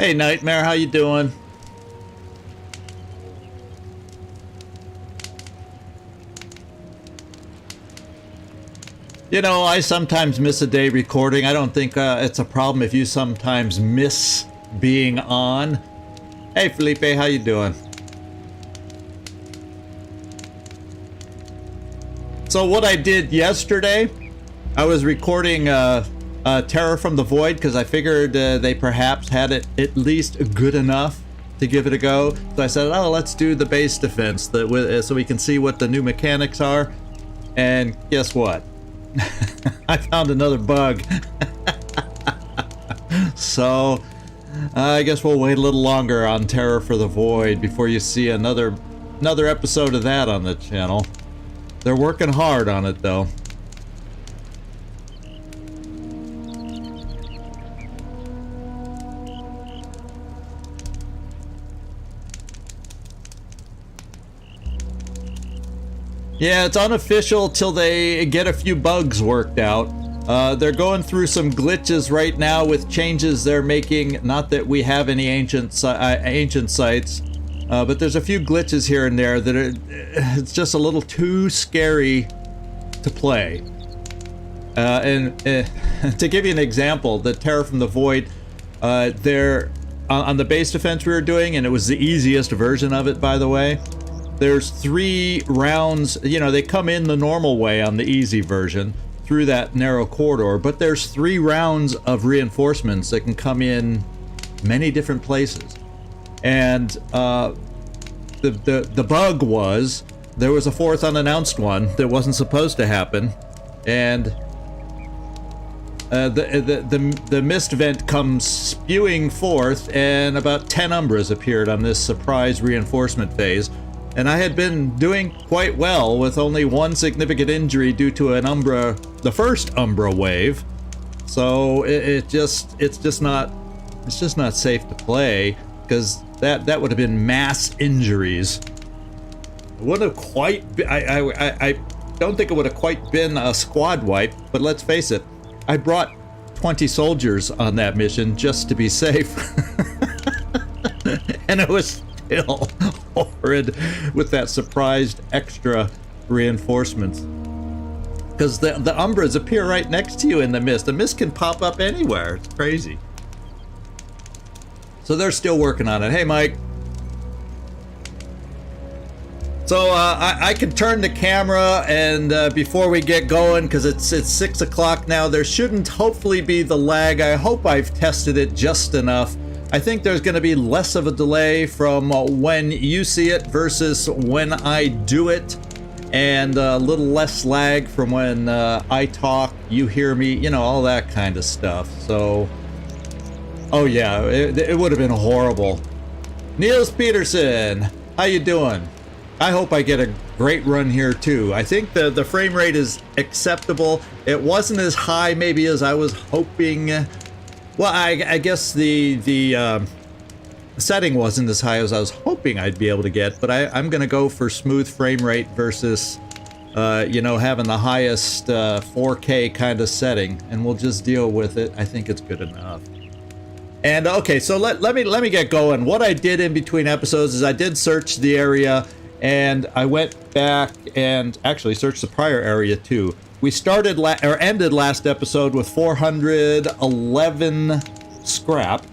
Hey, Nightmare, how you doing? You know, I sometimes miss a day recording. I don't think it's a problem if you sometimes miss being on. Hey, Felipe, how you doing? So what I did yesterday, I was recording Terror from the Void because I figured they perhaps had it at least good enough to give it a go. So I said, oh, let's do the base defense so we can see what the new mechanics are. And guess what? I found another bug. So I guess we'll wait a little longer on Terror for the Void before you see another episode of that on the channel. They're working hard on it though. Yeah, it's unofficial till they get a few bugs worked out. They're going through some glitches right now with changes they're making. Not that we have any ancient sites, but there's a few glitches here and there that it's just a little too scary to play. And to give you an example, the Terror from the Void, they're on the base defense we were doing, and it was the easiest version of it, by the way. There's 3 rounds, you know, they come in the normal way on the easy version through that narrow corridor, but there's 3 rounds of reinforcements that can come in many different places. And the bug was there was a 4th unannounced one that wasn't supposed to happen, and the mist vent comes spewing forth, and about 10 Umbras appeared on this surprise reinforcement phase. And I had been doing quite well with only 1 significant injury due to an Umbra, the first Umbra wave. So it's just not safe to play, because that would have been mass injuries. It wouldn't have quite. I don't think it would have quite been a squad wipe. But let's face it, I brought 20 soldiers on that mission just to be safe, and it was still horrid with that surprised extra reinforcements. Because the Umbras appear right next to you in the mist. The mist can pop up anywhere. It's crazy. So they're still working on it. Hey, Mike. So I can turn the camera, and before we get going, because it's 6 o'clock now, there shouldn't hopefully be the lag. I hope I've tested it just enough. I think there's going to be less of a delay from when you see it versus when I do it, and a little less lag from when I talk, you hear me, you know, all that kind of stuff. So, oh yeah, it would have been horrible. Niels Peterson, how you doing? I hope I get a great run here too. I think the frame rate is acceptable. It wasn't as high maybe as I was hoping. Well, I guess the setting wasn't as high as I was hoping I'd be able to get, but I'm going to go for smooth frame rate versus, you know, having the highest 4K kind of setting, and we'll just deal with it. I think it's good enough. And okay, so let me get going. What I did in between episodes is I did search the area, and I went back and actually searched the prior area too. We started ended last episode with 411 scrap,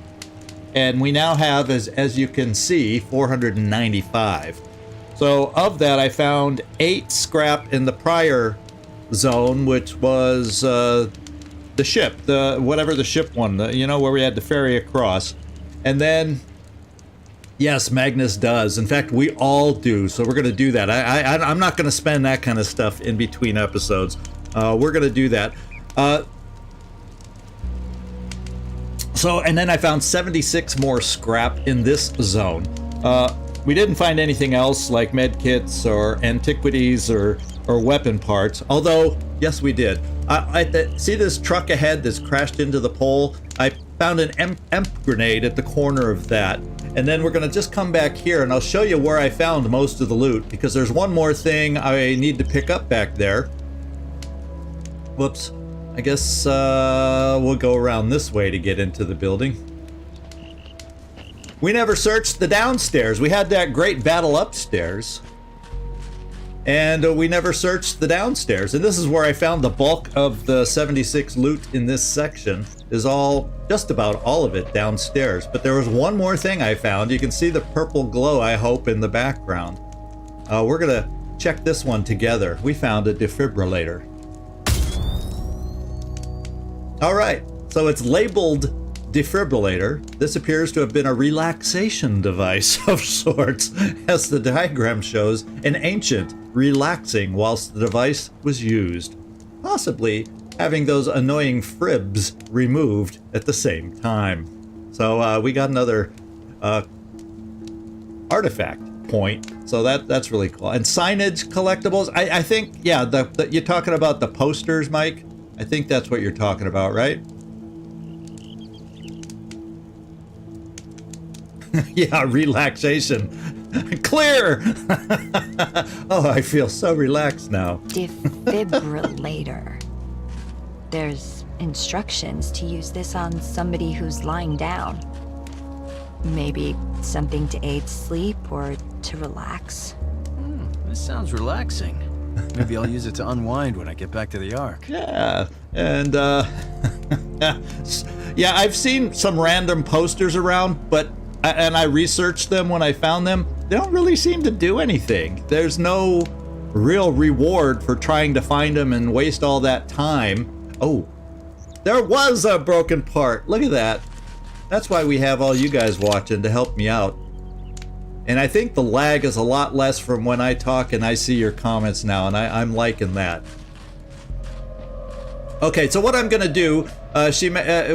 and we now have, as you can see, 495. So of that, I found 8 scrap in the prior zone, which was the ship, whatever the ship one, you know, where we had to ferry across. And then, yes, Magnus does. In fact, we all do. So we're going to do that. I'm not going to spend that kind of stuff in between episodes. We're going to do that. So, and then I found 76 more scrap in this zone. We didn't find anything else like med kits or antiquities or weapon parts. Although, yes, we did. See this truck ahead that's crashed into the pole? I found an EMP grenade at the corner of that. And then we're going to just come back here, and I'll show you where I found most of the loot, because there's one more thing I need to pick up back there. Whoops. I guess we'll go around this way to get into the building. We never searched the downstairs. We had that great battle upstairs. And we never searched the downstairs. And this is where I found the bulk of the 76 loot in this section. Is all, just about all of it downstairs. But there was one more thing I found. You can see the purple glow, I hope, in the background. We're gonna check this one together. We found a defibrillator. All right, so it's labeled defibrillator. This appears to have been a relaxation device of sorts, as the diagram shows, an ancient relaxing whilst the device was used, possibly having those annoying fribs removed at the same time. So we got another artifact point, so that's really cool. And signage collectibles, I think, yeah, you're talking about the posters, Mike? I think that's what you're talking about, right? Yeah, relaxation. Clear! Oh, I feel so relaxed now. Defibrillator. There's instructions to use this on somebody who's lying down. Maybe something to aid sleep or to relax. This sounds relaxing. Maybe I'll use it to unwind when I get back to the Ark. Yeah, and yeah, I've seen some random posters around, but and I researched them when I found them. They don't really seem to do anything. There's no real reward for trying to find them and waste all that time. Oh, there was a broken part. Look at that. That's why we have all you guys watching, to help me out. And I think the lag is a lot less from when I talk and I see your comments now, and I'm liking that. Okay, so what I'm gonna do,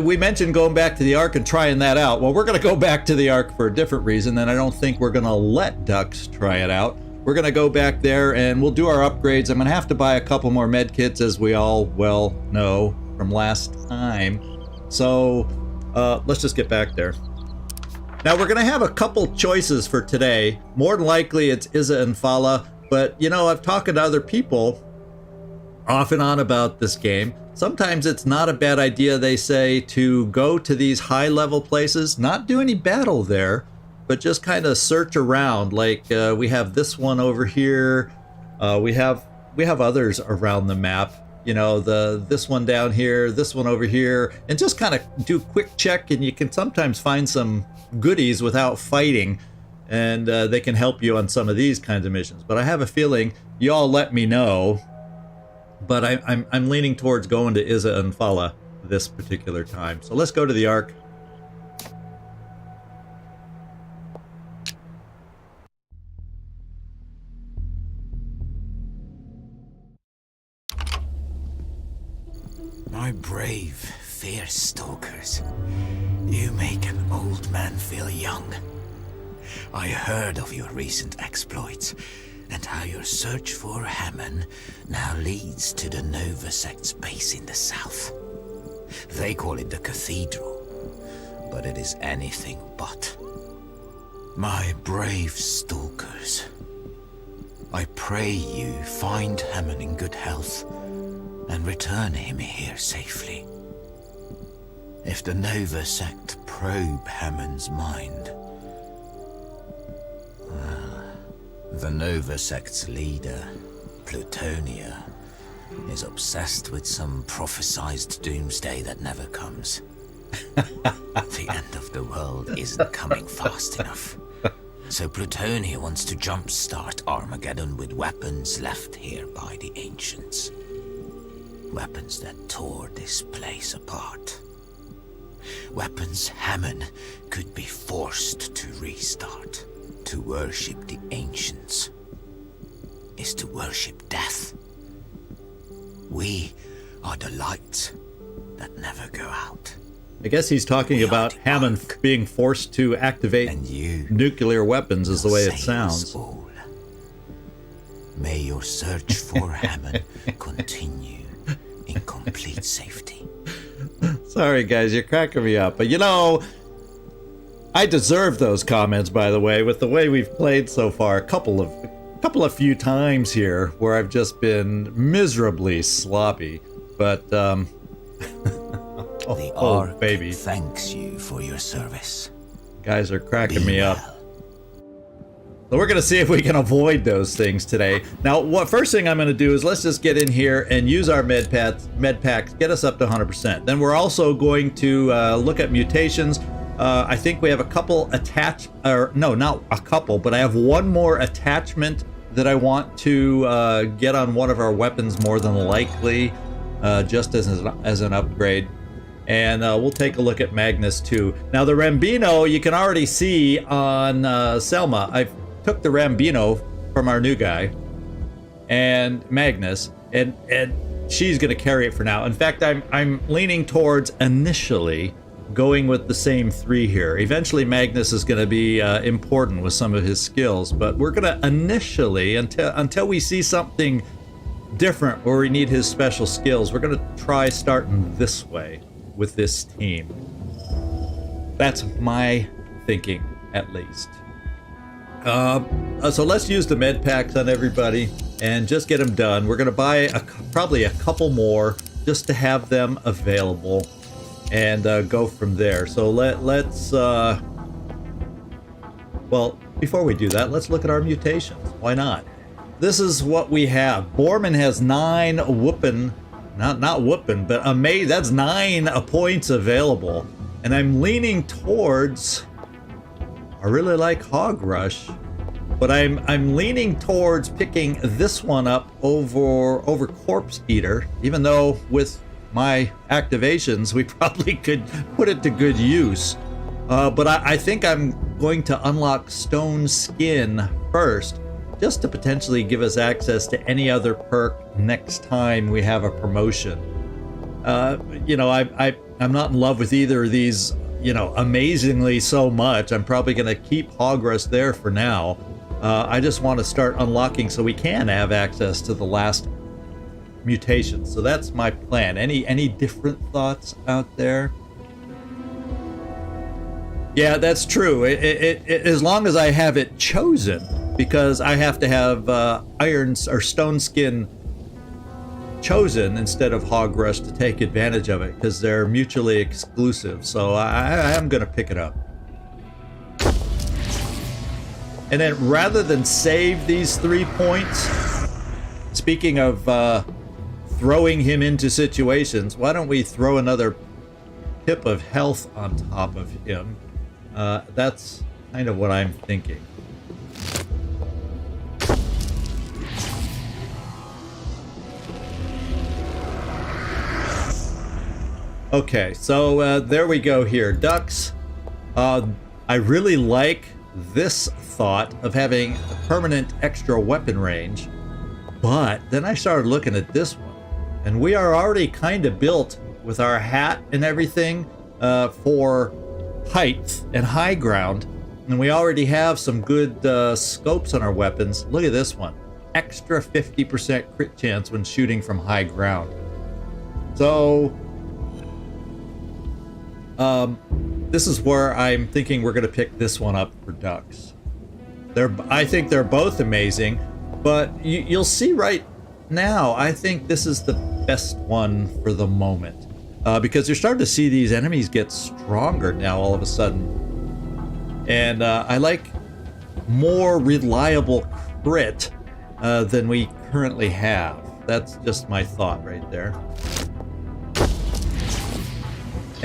we mentioned going back to the Ark and trying that out. Well, we're gonna go back to the Ark for a different reason, and I don't think we're gonna let Ducks try it out. We're gonna go back there and we'll do our upgrades. I'm gonna have to buy a couple more med kits, as we all well know from last time. So let's just get back there. Now we're gonna have a couple choices for today. More than likely it's Izza Fala, but you know, I've talked to other people off and on about this game. Sometimes it's not a bad idea, they say, to go to these high level places, not do any battle there, but just kind of search around. Like we have this one over here. We have others around the map. You know, this one down here, this one over here, and just kind of do quick check, and you can sometimes find some goodies without fighting, and they can help you on some of these kinds of missions. But I have a feeling you all let me know. But I'm leaning towards going to Izza Fala this particular time. So let's go to the Ark. My brave, fierce stalkers, you make an old man feel young. I heard of your recent exploits, and how your search for Hammond now leads to the Nova sect's base in the south. They call it the Cathedral, but it is anything but. My brave stalkers, I pray you find Hammond in good health and return him here safely. If the Nova sect probe Hammond's mind, the Nova sect's leader, Plutonia, is obsessed with some prophesized doomsday that never comes. The end of the world isn't coming fast enough. So Plutonia wants to jumpstart Armageddon with weapons left here by the ancients. Weapons that tore this place apart. Weapons Hammond could be forced to restart. To worship the ancients is to worship death. We are the lights that never go out. I guess he's talking about Hammond being forced to activate nuclear weapons, is the way it sounds. All. May your search for Hammond continue in complete safety. Sorry guys, you're cracking me up, but you know, I deserve those comments, by the way, with the way we've played so far. A couple of few times here where I've just been miserably sloppy, but the Ark baby, thanks you for your service. Guys are cracking me up. So we're gonna see if we can avoid those things today. Now, what first thing I'm gonna do is let's just get in here and use our med packs, get us up to 100%. Then we're also going to look at mutations. I think we have a couple no, not a couple, but I have one more attachment that I want to get on one of our weapons more than likely, just as an upgrade. And we'll take a look at Magnus too. Now the Rambino, you can already see on Selma. I've took the Rambino from our new guy and Magnus, and she's gonna carry it for now. In fact, I'm leaning towards initially going with the same 3 here. Eventually Magnus is gonna be important with some of his skills, but we're gonna initially, until we see something different where we need his special skills, we're gonna try starting this way with this team. That's my thinking, at least. So let's use the med packs on everybody and just get them done. We're gonna buy probably a couple more just to have them available and go from there. So let's well, before we do that, let's look at our mutations. Why not? This is what we have. Borman has 9 whooping, not whooping, but amazing. That's 9 points available, and I'm leaning towards. I really like Hog Rush, but I'm leaning towards picking this one up over Corpse Eater, even though with my activations we probably could put it to good use. But I think I'm going to unlock Stone Skin first, just to potentially give us access to any other perk next time we have a promotion. You know, I'm not in love with either of these, you know, amazingly so much. I'm probably going to keep Hog Rush there for now. I just want to start unlocking so we can have access to the last mutation. So that's my plan. Any different thoughts out there? Yeah, that's true. As long as I have it chosen, because I have to have Irons or Stone Skin chosen instead of Hog Rush to take advantage of it, because they're mutually exclusive. So I am going to pick it up. And then rather than save these 3 points, speaking of throwing him into situations, why don't we throw another pip of health on top of him? That's kind of what I'm thinking. Okay, so there we go here. Ducks. I really like this thought of having a permanent extra weapon range, but then I started looking at this one, and we are already kind of built with our hat and everything for height and high ground, and we already have some good scopes on our weapons. Look at this one. Extra 50% crit chance when shooting from high ground. So this is where I'm thinking we're going to pick this one up for ducks. I think they're both amazing, but you'll see right now, I think this is the best one for the moment. Because you're starting to see these enemies get stronger now all of a sudden. And I like more reliable crit than we currently have. That's just my thought right there.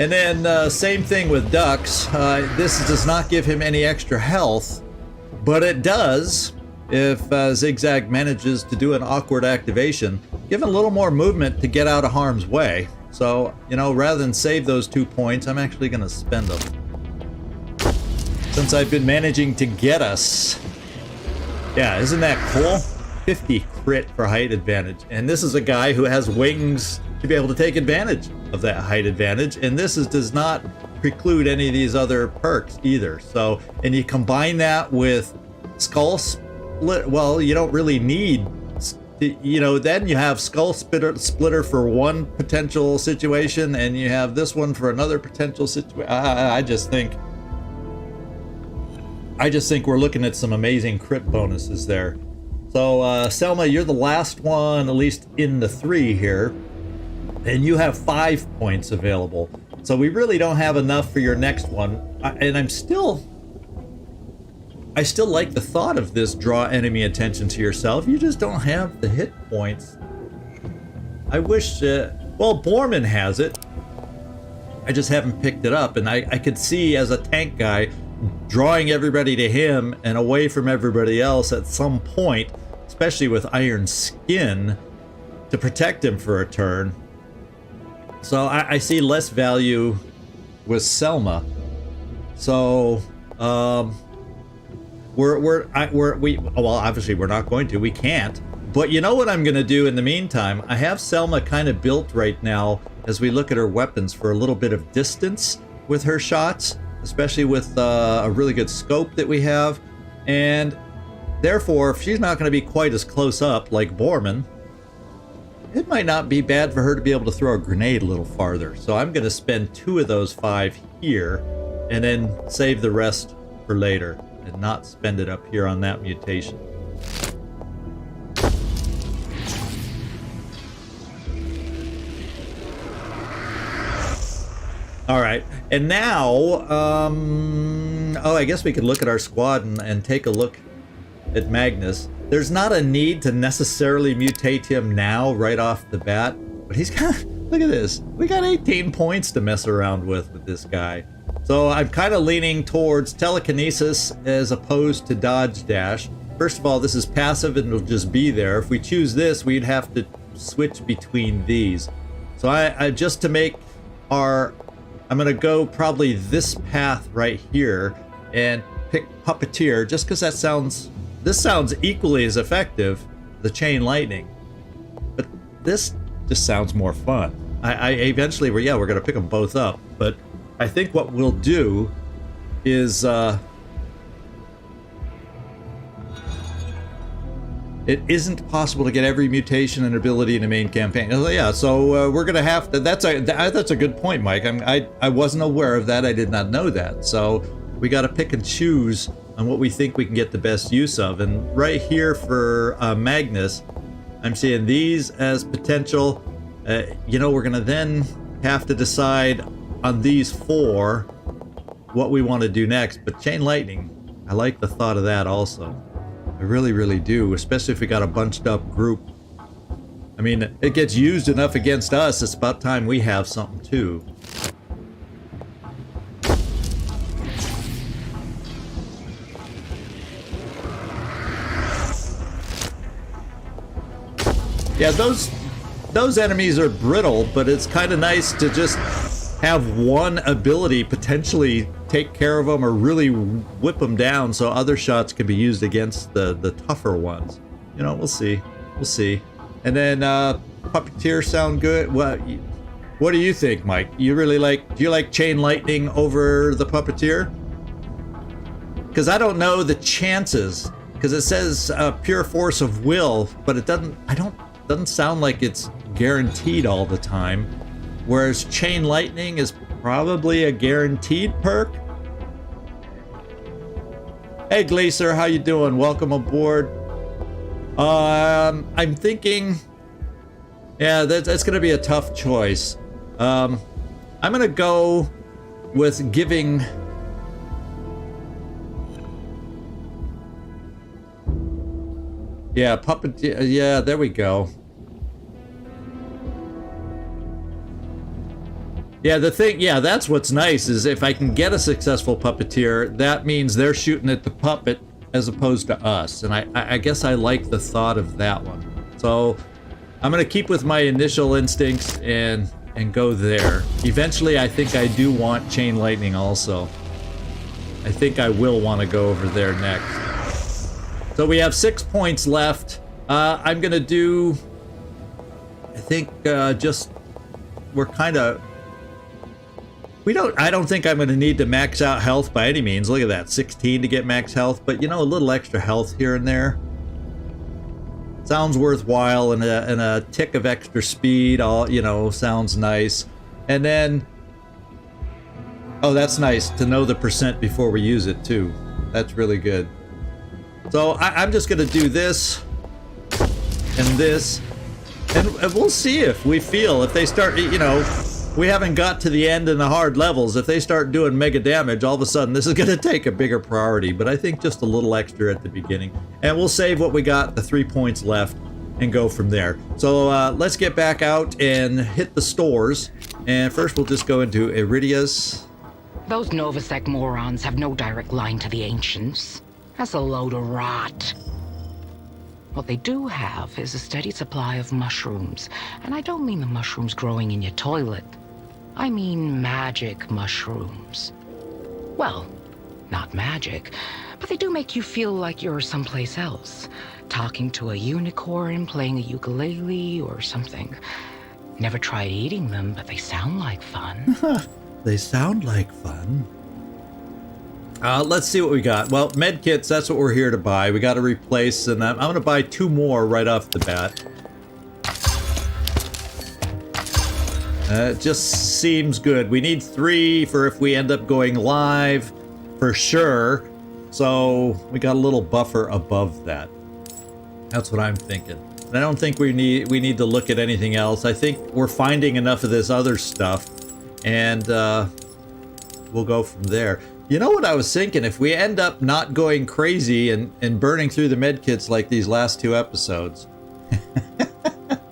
And then same thing with ducks. This does not give him any extra health, but it does if Zigzag manages to do an awkward activation, give him a little more movement to get out of harm's way. So, you know, rather than save those 2 points, I'm actually going to spend them. Since I've been managing to get us. Yeah, isn't that cool? 50 crit for height advantage. And this is a guy who has wings to be able to take advantage of that height advantage. And this does not preclude any of these other perks either. So, and you combine that with Skull Split. Well, you don't really need, you know, then you have Skull Splitter for one potential situation, and you have this one for another potential situation. I just think we're looking at some amazing crit bonuses there. So Selma, you're the last one, at least in the 3 here, and you have 5 points available. So we really don't have enough for your next one. And I still like the thought of this draw enemy attention to yourself. You just don't have the hit points. I wish, well, Borman has it. I just haven't picked it up. And I could see as a tank guy drawing everybody to him and away from everybody else at some point, especially with Iron Skin, to protect him for a turn. So I see less value with Selma. So well, obviously we're not going to. We can't. But you know what I'm going to do in the meantime? I have Selma kind of built right now as we look at her weapons for a little bit of distance with her shots, especially with a really good scope that we have. And therefore, if she's not going to be quite as close up like Borman, it might not be bad for her to be able to throw a grenade a little farther. So I'm going to spend 2 of those 5 here and then save the rest for later and not spend it up here on that mutation. All right, and now, oh, I guess we could look at our squad and take a look at Magnus. There's not a need to necessarily mutate him now right off the bat, but he's got, look at this. We got 18 points to mess around with this guy. So I'm kind of leaning towards telekinesis as opposed to dodge dash. First of all, this is passive and it'll just be there. If we choose this, we'd have to switch between these. So I just to make our, I'm gonna go probably this path right here and pick Puppeteer just because that sounds, this sounds equally as effective, the Chain Lightning, but this just sounds more fun. I eventually, we're gonna pick them both up, but I think what we'll do is it isn't possible to get every mutation and ability in the main campaign. Yeah, so we're gonna have to. That's a good point, Mike. I wasn't aware of that. I did not know that. So we got to pick and choose on what we think we can get the best use of. And right here for Magnus, I'm seeing these as potential. You know, we're gonna then have to decide on these 4 what we want to do next. But Chain Lightning, I like the thought of that also. I really, really do, especially if we got a bunched up group. I mean, it gets used enough against us, it's about time we have something too. Yeah, those enemies are brittle, but it's kind of nice to just have one ability potentially take care of them or really whip them down so other shots can be used against the tougher ones. You know, we'll see. We'll see. And then Puppeteer sound good? What do you think, Mike? You really like, do you like Chain Lightning over the Puppeteer? Because I don't know the chances, because it says pure force of will, but it doesn't sound like it's guaranteed all the time. Whereas Chain Lightning is probably a guaranteed perk. Hey Glacier, how you doing? Welcome aboard. I'm thinking, yeah, that's gonna be a tough choice. I'm gonna go with giving. Yeah, yeah, there we go. Yeah, the thing, yeah, that's what's nice is if I can get a successful Puppeteer, that means they're shooting at the puppet as opposed to us. And I guess I like the thought of that one. So I'm going to keep with my initial instincts and go there. Eventually, I think I do want Chain Lightning also. I think I will want to go over there next. So we have 6 points left. I'm going to do, I think, just, we're kind of, I don't think I'm going to need to max out health by any means. Look at that, 16 to get max health, but you know, a little extra health here and there sounds worthwhile, and a tick of extra speed, all, you know, sounds nice. And then, oh, that's nice to know the percent before we use it too. That's really good. So I'm just going to do this and this, and we'll see if we feel, if they start, you know, we haven't got to the end in the hard levels. If they start doing mega damage, all of a sudden this is going to take a bigger priority. But I think just a little extra at the beginning. And we'll save what we got, the 3 points left, and go from there. So let's get back out and hit the stores. And first we'll just go into Iridia's. Those Novasec morons have no direct line to the ancients. That's a load of rot. What they do have is a steady supply of mushrooms. And I don't mean the mushrooms growing in your toilet. I mean magic mushrooms. Well, not magic, but they do make you feel like you're someplace else. Talking to a unicorn, playing a ukulele, or something. Never tried eating them, but they sound like fun. They sound like fun. Let's see what we got. Well, med kits, that's what we're here to buy. We got to replace, and I'm going to buy 2 more right off the bat. It just seems good. We need 3 for if we end up going live, for sure. So we got a little buffer above that. That's what I'm thinking. And I don't think we need to look at anything else. I think we're finding enough of this other stuff, and we'll go from there. You know what I was thinking? If we end up not going crazy and burning through the medkits like these last 2 episodes,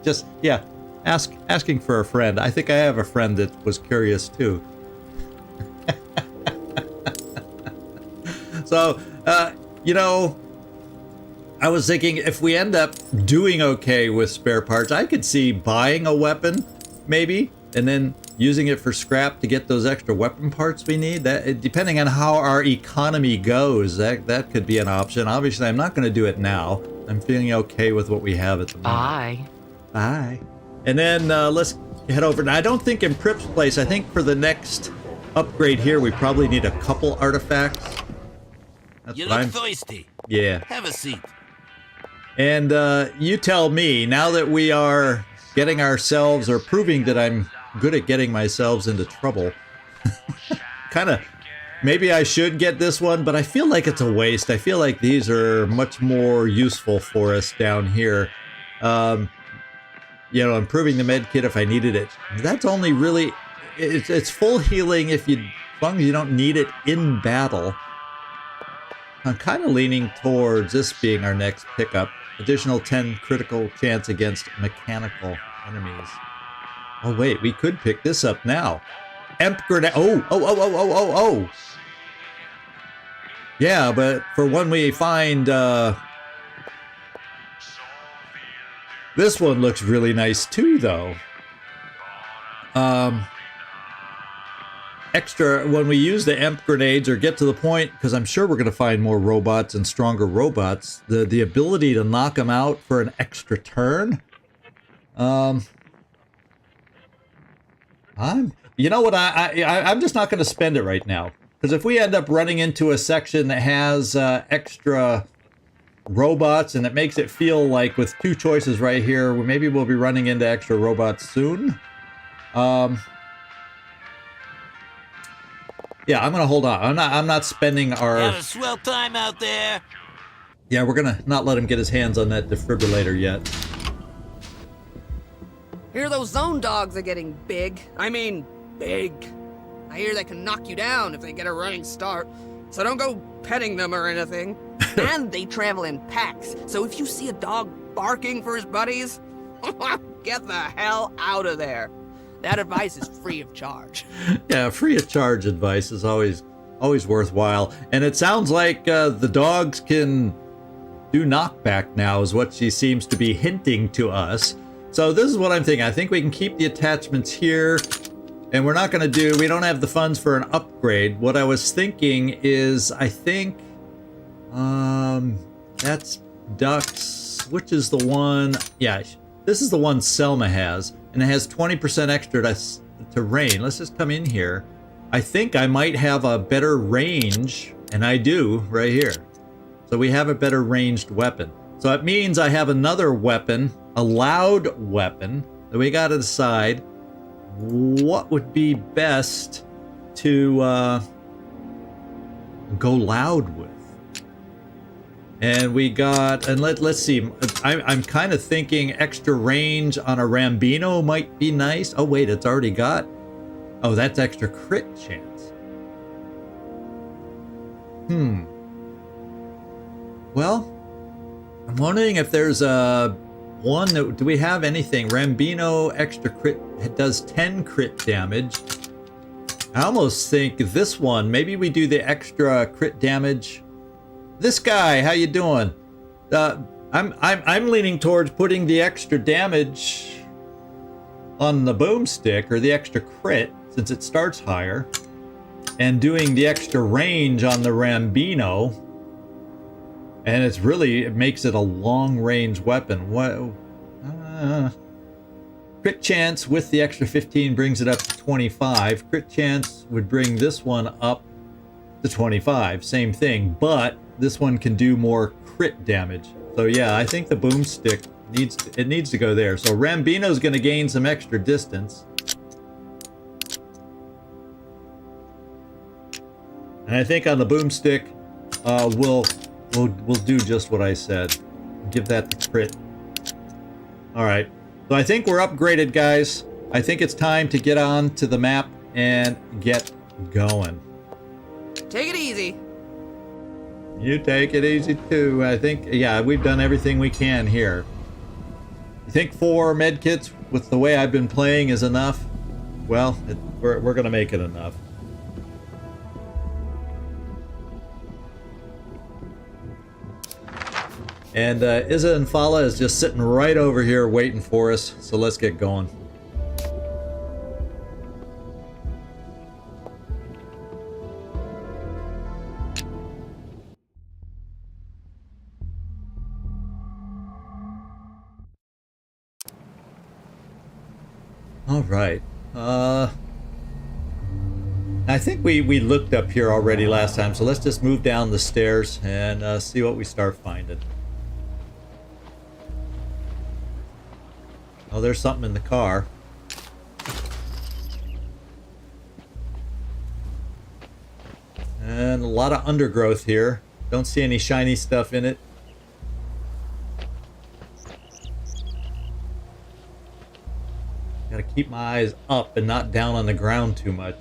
just, yeah, asking for a friend. I think I have a friend that was curious too. So, you know, I was thinking if we end up doing okay with spare parts, I could see buying a weapon, maybe, and then using it for scrap to get those extra weapon parts we need. That, depending on how our economy goes, that could be an option. Obviously, I'm not going to do it now. I'm feeling okay with what we have at the moment. Bye. And then let's head over. Now, I don't think in Prip's place, I think for the next upgrade here, we probably need a couple artifacts. That's You what look thirsty. Yeah. Have a seat. And you tell me, now that we are getting ourselves, or proving that I'm good at getting myself into trouble, kind of, maybe I should get this one, but I feel like it's a waste. I feel like these are much more useful for us down here. You know, improving the med kit if I needed it. That's only really, it's full healing as long as you don't need it in battle. I'm kind of leaning towards this being our next pickup. Additional 10 critical chance against mechanical enemies. Oh wait, we could pick this up now. Emp grenade. Oh. Yeah, but for when we find this one looks really nice too, though. Extra when we use the emp grenades or get to the point, because I'm sure we're going to find more robots and stronger robots, the ability to knock them out for an extra turn. You know what, I'm just not going to spend it right now, because if we end up running into a section that has extra robots and it makes it feel like with 2 choices right here, maybe we'll be running into extra robots soon. Yeah, I'm gonna hold on. I'm not spending our. Have a swell time out there. Yeah, we're gonna not let him get his hands on that defibrillator yet. Hear those zone dogs are getting big. I mean, big. I hear they can knock you down if they get a running start. So don't go petting them or anything. And they travel in packs. So if you see a dog barking for his buddies, get the hell out of there. That advice is free of charge. Yeah, free of charge advice is always worthwhile. And it sounds like the dogs can do knockback now, is what she seems to be hinting to us. So this is what I'm thinking. I think we can keep the attachments here. And we don't have the funds for an upgrade. What I was thinking is, I think, that's Ducks. Which is the one? Yeah, this is the one Selma has. And it has 20% extra to range. Let's just come in here. I think I might have a better range, and I do right here. So we have a better ranged weapon. So it means I have another weapon, a loud weapon, that we got to decide what would be best to go loud with. And we got, and let's see, I'm kind of thinking extra range on a Rambino might be nice. Oh wait, it's already got Oh, that's extra crit chance. Well, I'm wondering if there's a one that, do we have anything? Rambino extra crit, it does 10 crit damage. I almost think this one, maybe we do the extra crit damage. This guy, how you doing? I'm leaning towards putting the extra damage on the boomstick, or the extra crit, since it starts higher, and doing the extra range on the Rambino. And it's really, it makes it a long-range weapon. What? Crit chance with the extra 15 brings it up to 25. Crit chance would bring this one up to 25. Same thing, but this one can do more crit damage. So yeah, I think the boomstick needs to go there. So Rambino's going to gain some extra distance. And I think on the boomstick, we'll do just what I said. Give that the crit. All right. So I think we're upgraded, guys. I think it's time to get on to the map and get going. Take it easy. You take it easy too. I think, yeah, we've done everything we can here. You think 4 medkits with the way I've been playing is enough? Well, we're gonna make it enough. And Izza Fala is just sitting right over here waiting for us, so let's get going. All right. I think we looked up here already last time, so let's just move down the stairs and see what we start finding. Oh, there's something in the car. And a lot of undergrowth here. Don't see any shiny stuff in it. Gotta keep my eyes up and not down on the ground too much.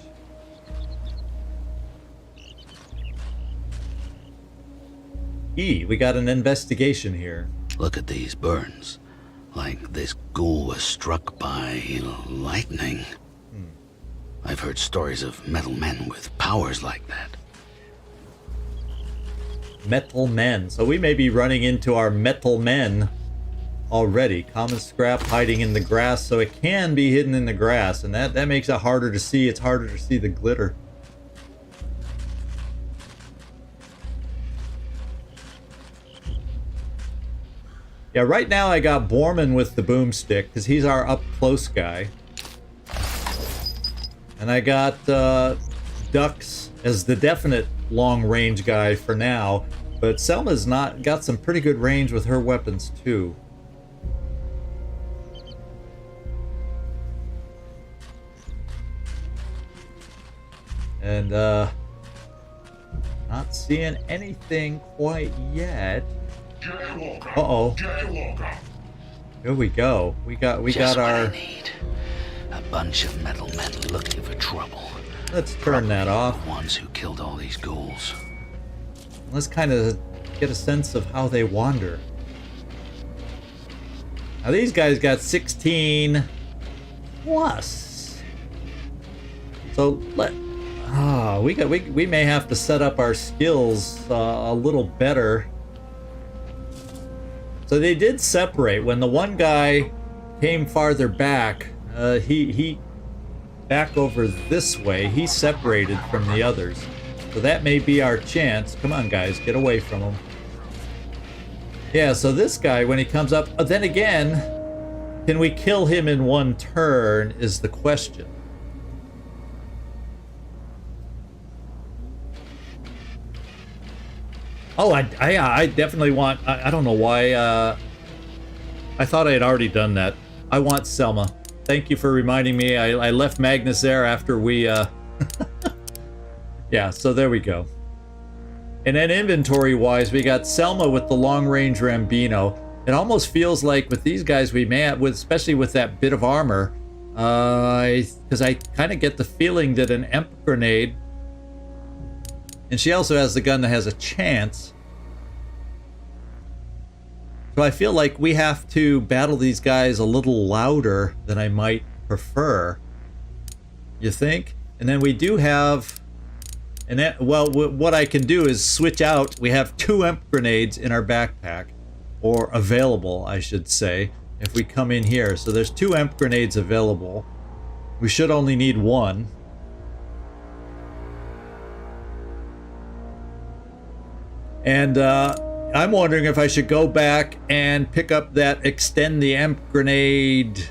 We got an investigation here. Look at these burns. Like this ghoul was struck by lightning. I've heard stories of metal men with powers like that. Metal men. So we may be running into our metal men already. Common scrap hiding in the grass, so it can be hidden in the grass, and that makes it harder to see. It's harder to see the glitter. Yeah, right now I got Borman with the boomstick, because he's our up-close guy. And I got Dux as the definite long-range guy for now, but Selma's got some pretty good range with her weapons, too. And, not seeing anything quite yet. Uh-oh. Here we go. We got Just what our... I need. A bunch of metal men looking for trouble. Let's turn that off. The ones who killed all these ghouls. Let's kind of get a sense of how they wander. Now these guys got 16 plus. So we may have to set up our skills a little better. So they did separate. When the one guy came farther back, he back over this way, he separated from the others. So that may be our chance. Come on, guys, get away from him. Yeah, so this guy, when he comes up, then again, can we kill him in one turn is the question. Oh, I definitely want... I don't know why... I thought I had already done that. I want Selma. Thank you for reminding me. I left Magnus there after we... Yeah, so there we go. And then inventory-wise, we got Selma with the long-range Rambino. It almost feels like with these guys we may have... especially with that bit of armor, Because I kind of get the feeling that an EMP grenade, and she also has the gun that has a chance. So I feel like we have to battle these guys a little louder than I might prefer. You think? And then we do have, and that, well, what I can do is switch out. We have 2 EMP grenades in our backpack, or available, I should say, if we come in here. So there's 2 EMP grenades available. We should only need 1. And I'm wondering if I should go back and pick up that extend the EMP grenade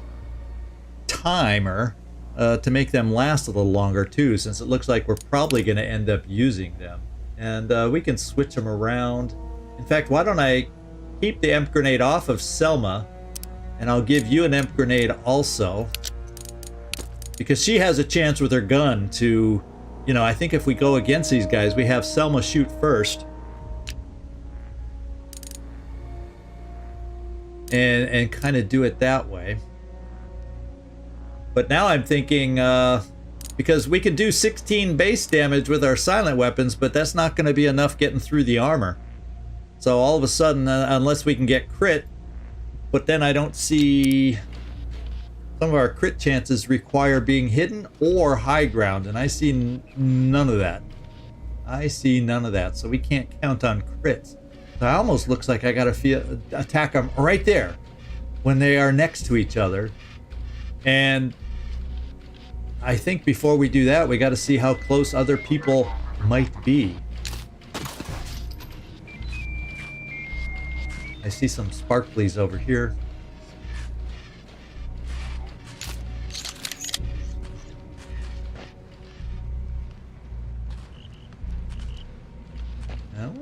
timer to make them last a little longer too, since it looks like we're probably going to end up using them. And we can switch them around. In fact, why don't I keep the EMP grenade off of Selma, and I'll give you an EMP grenade also, because she has a chance with her gun to, you know, I think if we go against these guys, we have Selma shoot first. And kind of do it that way. But now I'm thinking, because we can do 16 base damage with our silent weapons, but that's not going to be enough getting through the armor. So all of a sudden, unless we can get crit, but then I don't see, some of our crit chances require being hidden or high ground, and I see none of that. I see none of that, so we can't count on crits. So it almost looks like I gotta attack them right there when they are next to each other. And I think before we do that, we gotta see how close other people might be. I see some sparklies over here.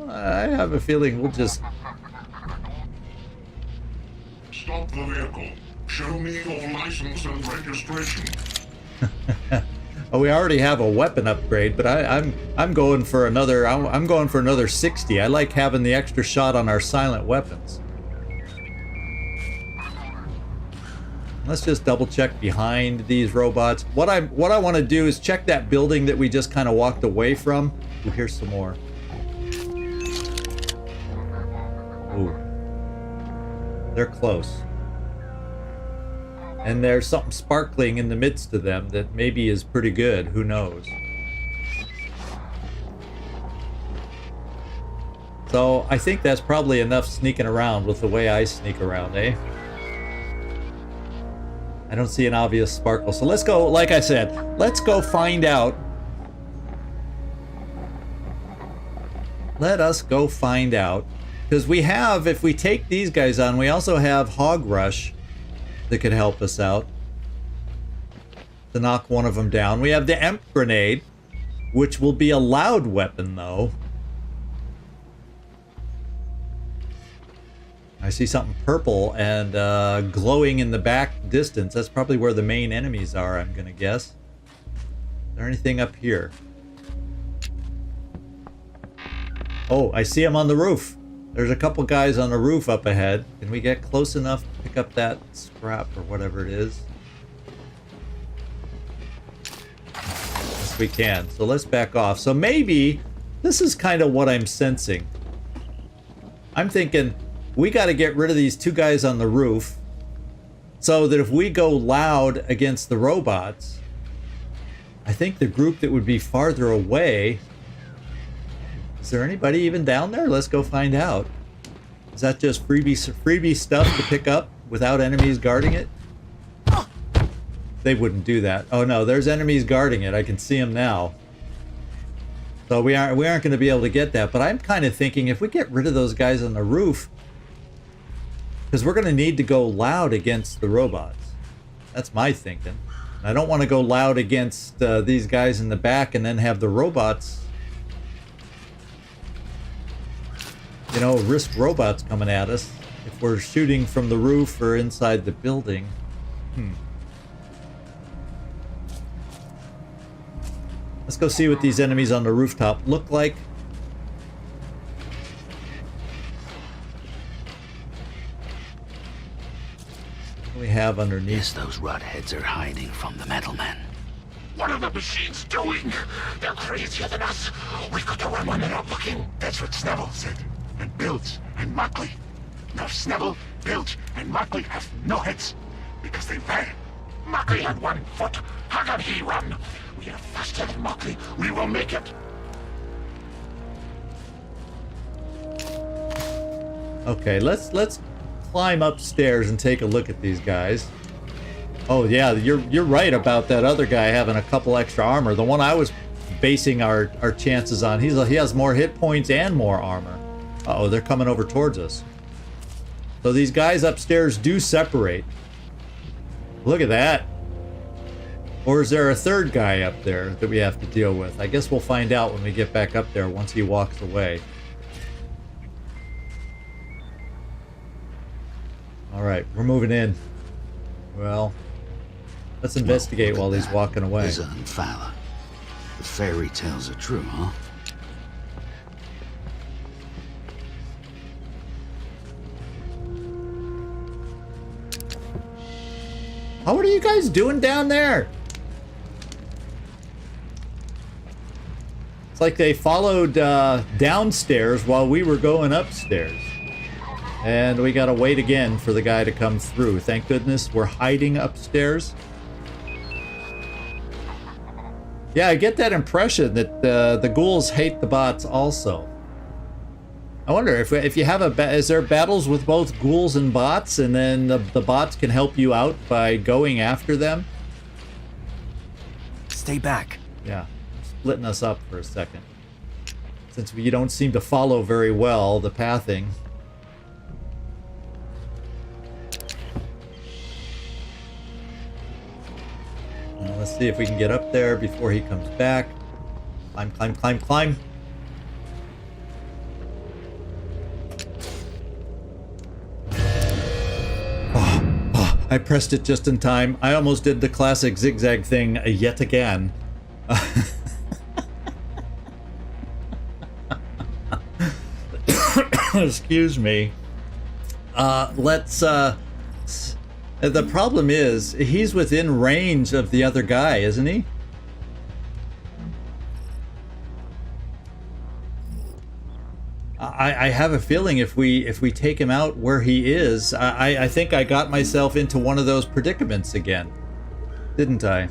I have a feeling we'll just... Stop the vehicle. Show me your license and registration. Oh, we already have a weapon upgrade, but I'm going for another. I'm going for another 60. I like having the extra shot on our silent weapons. Let's just double check behind these robots. What I want to do is check that building that we just kind of walked away from. Ooh, here's some more. Ooh. They're close. And there's something sparkling in the midst of them that maybe is pretty good. Who knows? So I think that's probably enough sneaking around with the way I sneak around, eh? I don't see an obvious sparkle. So let's go, like I said, let's go find out. Let us go find out. Because we have, if we take these guys on, we also have Hog Rush that could help us out to knock one of them down. We have the EMP grenade, which will be a loud weapon though. I see something purple and glowing in the back distance. That's probably where the main enemies are, I'm gonna guess. Is there anything up here? Oh, I see them on the roof. There's a couple guys on the roof up ahead. Can we get close enough to pick up that scrap or whatever it is? Yes, we can. So let's back off. So maybe this is kind of what I'm sensing. I'm thinking we got to get rid of these 2 guys on the roof so that if we go loud against the robots, I think the group that would be farther away... Is there anybody even down there? Let's go find out. Is that just freebie stuff to pick up without enemies guarding it? They wouldn't do that. Oh no, there's enemies guarding it. I can see them now. So we aren't going to be able to get that. But I'm kind of thinking if we get rid of those guys on the roof, because we're going to need to go loud against the robots. That's my thinking. I don't want to go loud against these guys in the back and then have the robots, you know, risk robots coming at us if we're shooting from the roof or inside the building. Let's go see what these enemies on the rooftop look like. What do we have underneath. Yes, those rotheads are hiding from the metal men. What are the machines doing? They're crazier than us. We've got to run one without looking. That's what Snubble said. And Bilge and Mockley. Now Snubble, Bilge, and Mockley have no heads. Because they ran. Mockley had 1 foot. How can he run? We are faster than Mockley. We will make it. Okay, let's climb upstairs and take a look at these guys. Oh yeah, you're right about that other guy having a couple extra armor. The one I was basing our chances on, he has more hit points and more armor. Uh-oh, they're coming over towards us. So these guys upstairs do separate. Look at that. Or is there a third guy up there that we have to deal with? I guess we'll find out when we get back up there once he walks away. Alright, we're moving in. Well, let's investigate while he's walking away. Izza Fala. The fairy tales are true, huh? How are you guys doing down there? It's like they followed downstairs while we were going upstairs. And we gotta wait again for the guy to come through. Thank goodness we're hiding upstairs. Yeah, I get that impression that the ghouls hate the bots also. I wonder if you have is there battles with both ghouls and bots, and then the bots can help you out by going after them? Stay back. Yeah, splitting us up for a second. Since you don't seem to follow very well the pathing. Let's see if we can get up there before he comes back. Climb, climb, climb, climb. Oh, I pressed it just in time. I almost did the classic zigzag thing yet again. Excuse me. The problem is, he's within range of the other guy, isn't he? I have a feeling if we take him out where he is, I think I got myself into one of those predicaments again. Didn't I?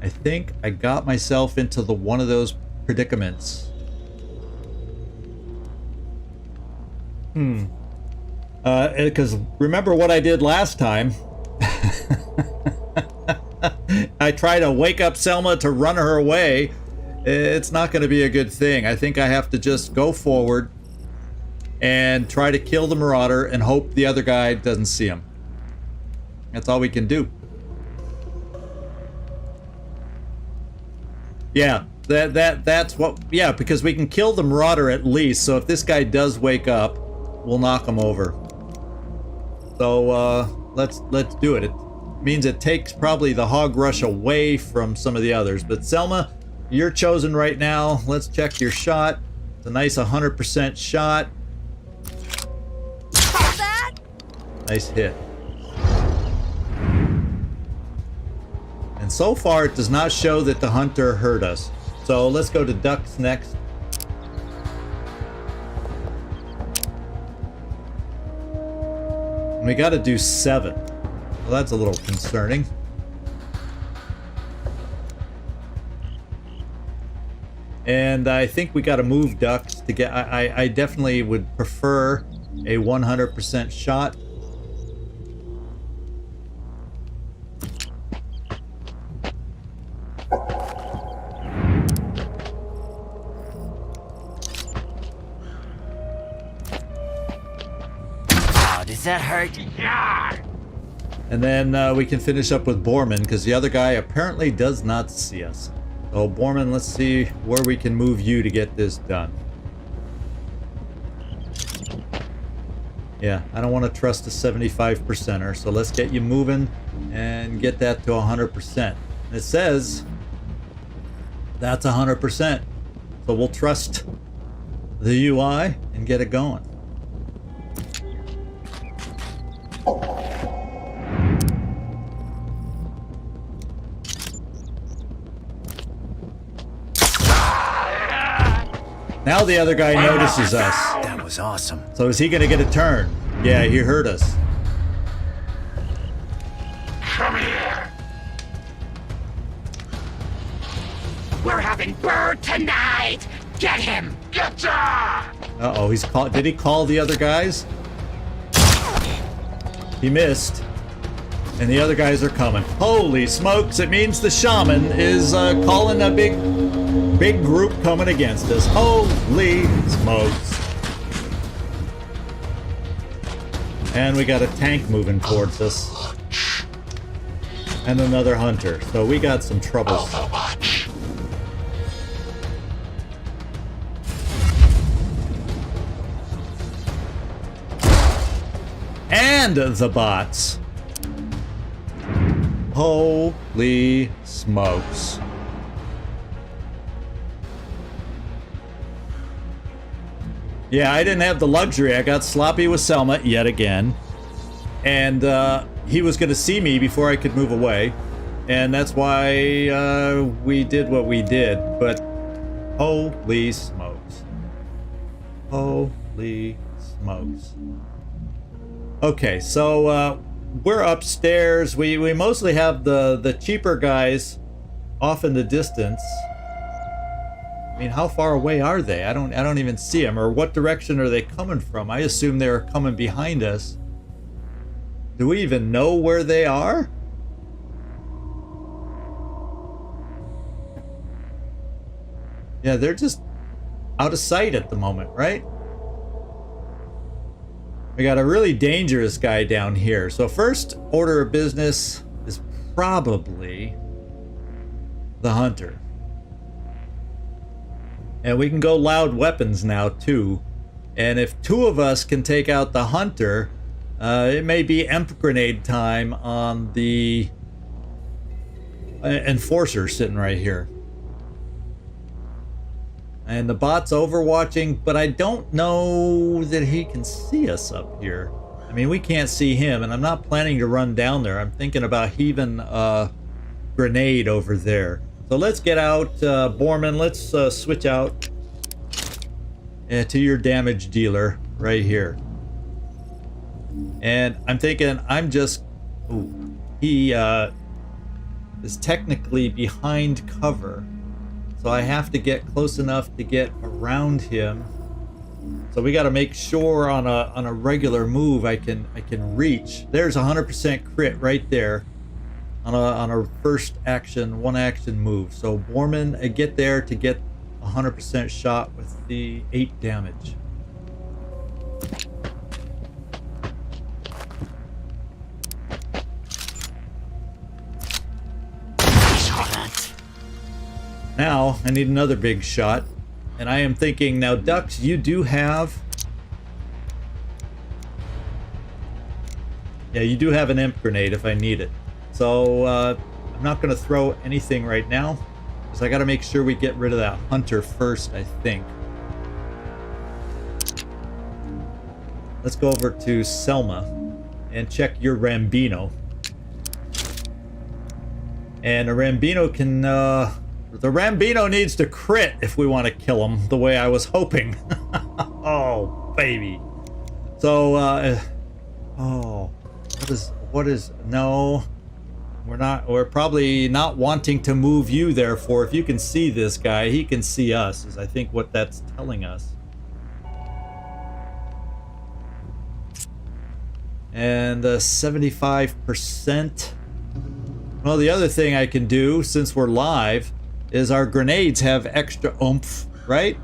I think I got myself into one of those predicaments. Because remember what I did last time. I try to wake up Selma to run her away. It's not going to be a good thing. I think I have to just go forward and try to kill the Marauder and hope the other guy doesn't see him. That's all we can do. Yeah, that's what. Yeah, because we can kill the Marauder at least. So if this guy does wake up, we'll knock him over. So let's do it. It means it takes probably the hog rush away from some of the others. But Selma, you're chosen right now. Let's check your shot. It's a nice 100% shot. That? Nice hit. And so far it does not show that the hunter hurt us. So let's go to ducks next. We got to do 7. Well, that's a little concerning. And I think we got to move ducks to get. I definitely would prefer a 100% shot. Does that hurt? And then we can finish up with Borman, because the other guy apparently does not see us. So Borman, let's see where we can move you to get this done. Yeah, I don't want to trust a 75%er, so let's get you moving and get that to 100%. It says that's 100%. So we'll trust the UI and get it going. Now the other guy notices us. That was awesome. So is he gonna get a turn? Yeah, he heard us. Come here. We're having bird tonight. Get him. Get ya. Uh-oh, he's called. Did he call the other guys? He missed. And the other guys are coming. Holy smokes, it means the shaman is calling a big group coming against us. Holy smokes. And we got a tank moving towards us. And another hunter. So we got some troubles. Overwatch. And the bots. Holy smokes. Yeah, I didn't have the luxury. I got sloppy with Selma yet again. And he was going to see me before I could move away. And that's why we did what we did. But holy smokes. Holy smokes. Okay, so we're upstairs. We mostly have the cheaper guys off in the distance. I mean, how far away are they? I don't even see them. Or what direction are they coming from? I assume they're coming behind us. Do we even know where they are? Yeah, they're just out of sight at the moment, right? We got a really dangerous guy down here. So first order of business is probably the hunter. And we can go loud weapons now too. And if two of us can take out the hunter, it may be emp grenade time on the enforcer sitting right here. And the bot's overwatching, but I don't know that he can see us up here. I mean, we can't see him, and I'm not planning to run down there. I'm thinking about heaving a grenade over there. So let's get out, Borman. Let's switch out to your damage dealer right here. And I'm thinking I'm just... Ooh, he is technically behind cover. So I have to get close enough to get around him. So we got to make sure on a regular move I can reach. There's 100% crit right there on a first action, one action move. So Borman, get there to get 100% shot with the 8 damage. Now, I need another big shot. And I am thinking, now, Dux, you do have... Yeah, you do have an imp grenade if I need it. So, I'm not going to throw anything right now. Because I got to make sure we get rid of that hunter first, I think. Let's go over to Selma and check your Rambino. And a Rambino can... The Rambino needs to crit if we want to kill him the way I was hoping. Oh, baby. So, oh, what is, no, we're probably not wanting to move you, therefore. If you can see this guy, he can see us, is I think what that's telling us. And 75%. Well, the other thing I can do, since we're live, is our grenades have extra oomph, right?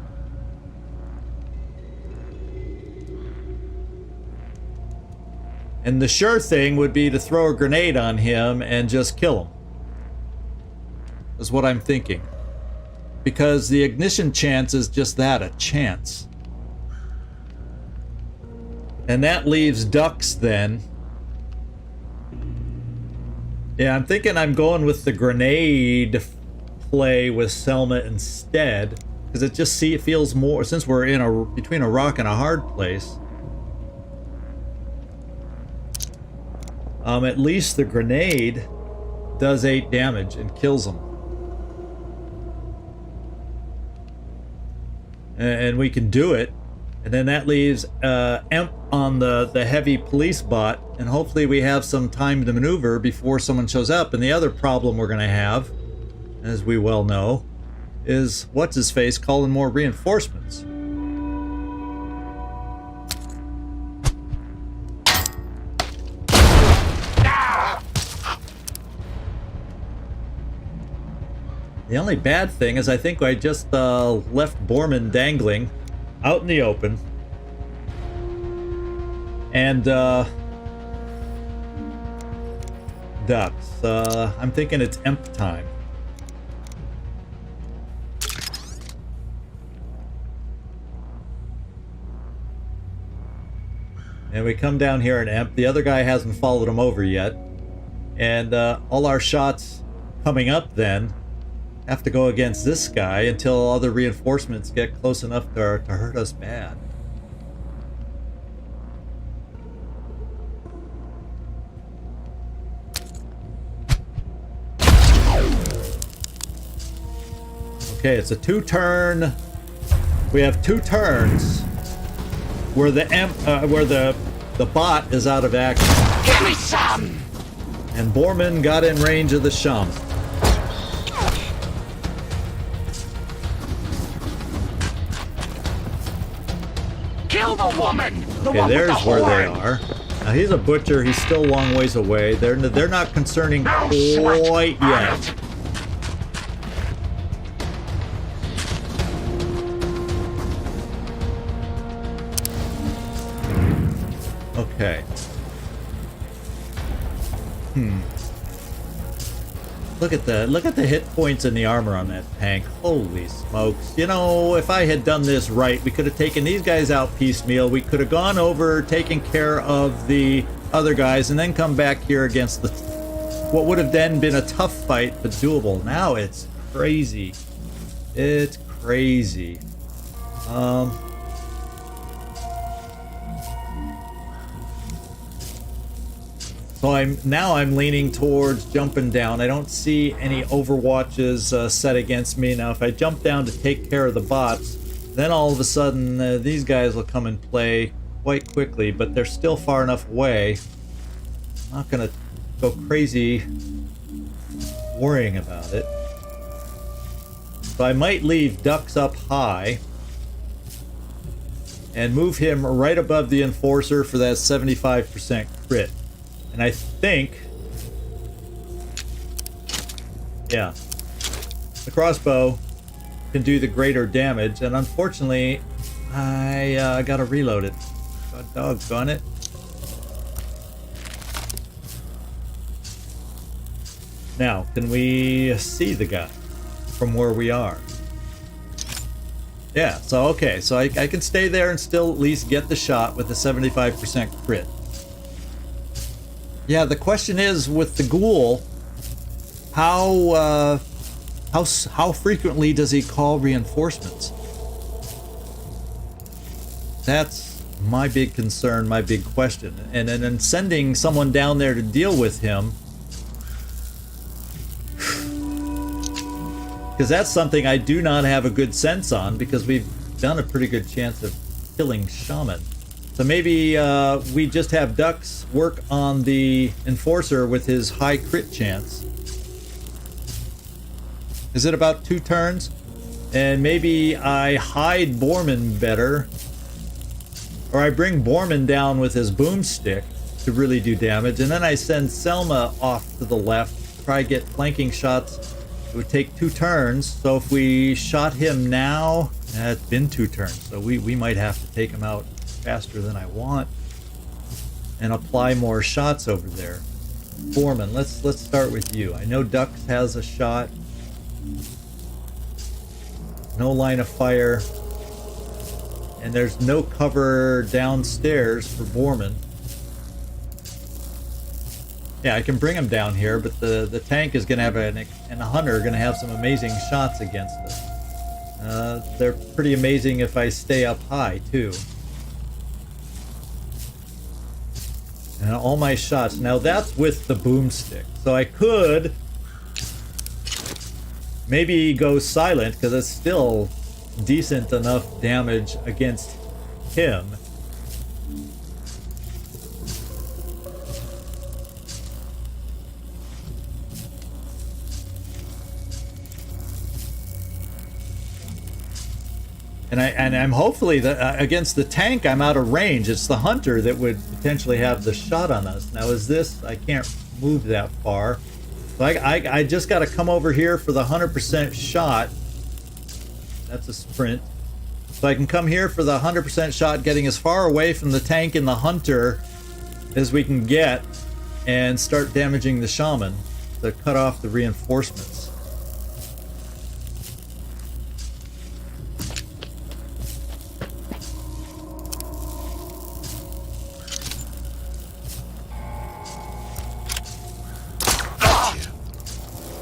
And the sure thing would be to throw a grenade on him and just kill him. Is what I'm thinking. Because the ignition chance is just that, a chance. And that leaves Dux then. Yeah, I'm thinking I'm going with the grenade play with Selma instead, because it feels more, since we're in between a rock and a hard place. At least the grenade does 8 damage and kills him. and we can do it. And then that leaves Emp on the heavy police bot, and hopefully we have some time to maneuver before someone shows up. And the other problem we're going to have, as we well know, is what's-his-face calling more reinforcements. The only bad thing is I think I just left Borman dangling out in the open. And ducks. I'm thinking it's Emp time. And we come down here and Emp. The other guy hasn't followed him over yet. And all our shots coming up then have to go against this guy until other reinforcements get close enough to hurt us bad. Okay, it's a 2-turn. We have 2 turns where the bot is out of action. Give me some! And Borman got in range of the shaman. Kill the woman! The Okay, one with there's the where they horn. are. Now he's a butcher. He's still a long ways away. They're not concerning No sweat quite on yet. it. Okay. Look at the hit points and the armor on that tank. Holy smokes. You know, if I had done this right, we could have taken these guys out piecemeal. We could have gone over, taken care of the other guys, and then come back here against the what would have then been a tough fight, but doable. Now it's crazy. It's crazy. So I'm leaning towards jumping down. I don't see any overwatches set against me. Now if I jump down to take care of the bots, then all of a sudden these guys will come and play quite quickly, but they're still far enough away. I'm not gonna go crazy worrying about it. So I might leave Ducks up high and move him right above the Enforcer for that 75% crit. And I think, yeah, the crossbow can do the greater damage. And unfortunately, I gotta reload it. God doggone it. Now, can we see the guy from where we are? Yeah, so okay, so I can stay there and still at least get the shot with the 75% crit. Yeah, the question is with the ghoul, how frequently does he call reinforcements? That's my big concern, my big question. And then sending someone down there to deal with him, because that's something I do not have a good sense on, because we've done a pretty good chance of killing Shaman. So maybe we just have Ducks work on the Enforcer with his high crit chance. Is it about 2 turns? And maybe I hide Borman better. Or I bring Borman down with his boomstick to really do damage. And then I send Selma off to the left. Try to get flanking shots. It would take 2 turns. So if we shot him now, it's been 2 turns. So we might have to take him out faster than I want and apply more shots over there. Foreman, let's start with you. I know Ducks has a shot. No line of fire. And there's no cover downstairs for Borman. Yeah, I can bring him down here, but the tank is going to have and the hunter are going to have some amazing shots against us. They're pretty amazing if I stay up high too. And all my shots. Now that's with the boomstick. So I could maybe go silent because it's still decent enough damage against him. And I'm hopefully that against the tank I'm out of range. It's the hunter that would potentially have the shot on us. Now is this, I can't move that far. So I just got to come over here for the 100% shot. That's a sprint. So I can come here for the 100% shot, getting as far away from the tank and the hunter as we can get, and start damaging the shaman to cut off the reinforcements.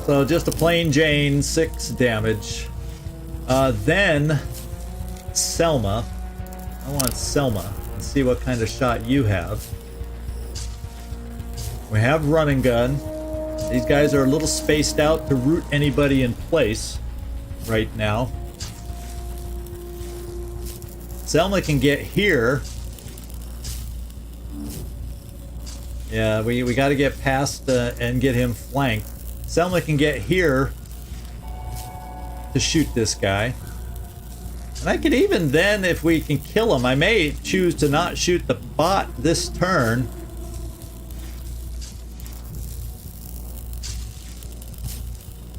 So just a plain Jane, 6 damage. Then Selma. I want Selma. Let's see what kind of shot you have. We have run and gun. These guys are a little spaced out to root anybody in place right now. Selma can get here. Yeah, we got to get past and get him flanked. Selma can get here to shoot this guy. And I could even then, if we can kill him, I may choose to not shoot the bot this turn.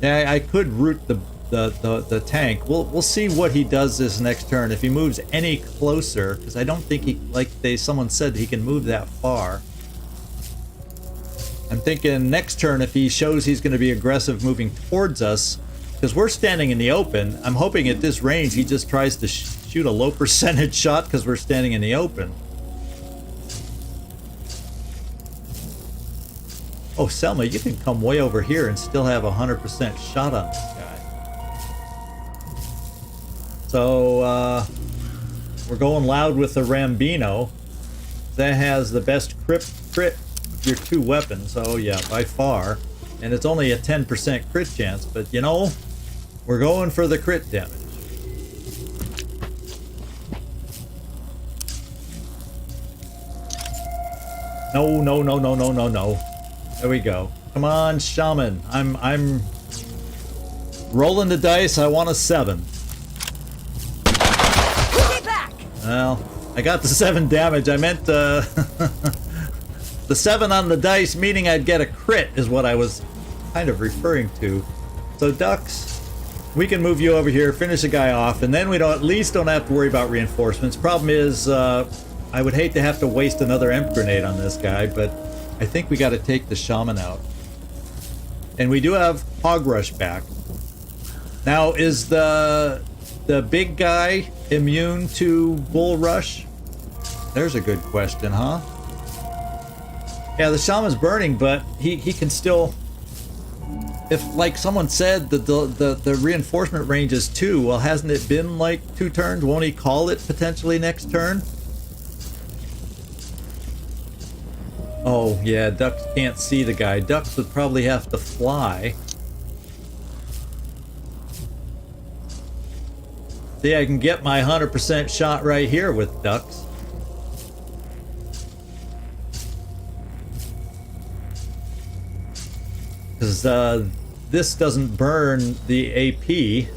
Yeah, I could root the tank. We'll see what he does this next turn. If he moves any closer, because I don't think he, like someone said, he can move that far. I'm thinking next turn, if he shows he's going to be aggressive moving towards us, because we're standing in the open, I'm hoping at this range he just tries to shoot a low percentage shot because we're standing in the open. Oh, Selma, you can come way over here and still have a 100% shot on this guy. So, we're going loud with the Rambino. That has the best crit your 2 weapons. Oh yeah, by far. And it's only a 10% crit chance, but you know, we're going for the crit damage. No. There we go. Come on, shaman. I'm rolling the dice. I want a 7. Well, I got the 7 damage. I meant the 7 on the dice, meaning I'd get a crit, is what I was kind of referring to. So Ducks, we can move you over here, finish the guy off, and then we at least don't have to worry about reinforcements. Problem is, I would hate to have to waste another emp grenade on this guy, but I think we got to take the shaman out. And we do have Hog Rush back. Now, is the big guy immune to Bull Rush? There's a good question, huh? Yeah, the shaman's burning, but he can still... If, like someone said, the reinforcement range is 2, well, hasn't it been like 2 turns? Won't he call it potentially next turn? Oh, yeah, Ducks can't see the guy. Ducks would probably have to fly. See, I can get my 100% shot right here with Ducks. Because this doesn't burn the AP.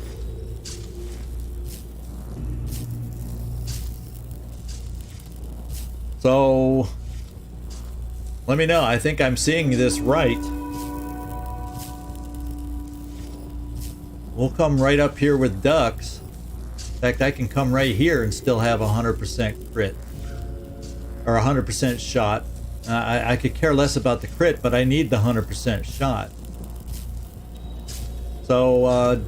So, let me know. I think I'm seeing this right. We'll come right up here with Ducks. In fact, I can come right here and still have 100% crit. Or 100% shot. I could care less about the crit, but I need the 100% shot. So,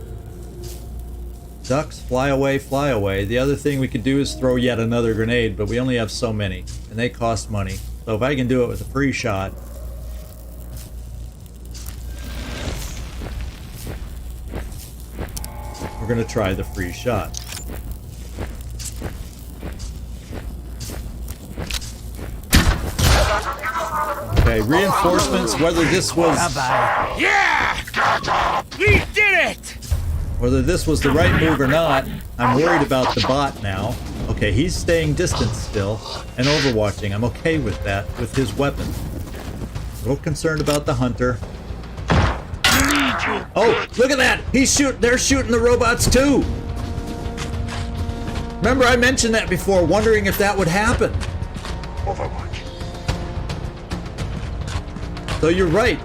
Ducks, fly away, fly away. The other thing we could do is throw yet another grenade, but we only have so many, and they cost money. So if I can do it with a free shot... We're gonna try the free shot. Okay, reinforcements, whether this was... Yeah! We did it! Whether this was the right move or not, I'm worried about the bot now. Okay, he's staying distant still and overwatching. I'm okay with that, with his weapon. A little concerned about the hunter. Oh, look at that! They're shooting the robots too! Remember I mentioned that before, wondering if that would happen. Overwatch. So you're right,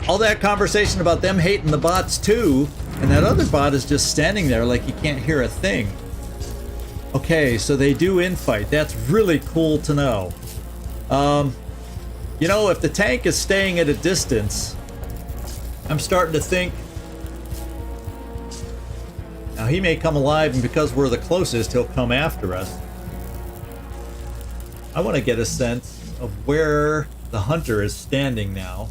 all that conversation about them hating the bots too, and that other bot is just standing there like he can't hear a thing. Okay, so they do infight. That's really cool to know. You know, if the tank is staying at a distance, I'm starting to think... Now he may come alive, and because we're the closest, he'll come after us. I want to get a sense of where the hunter is standing now.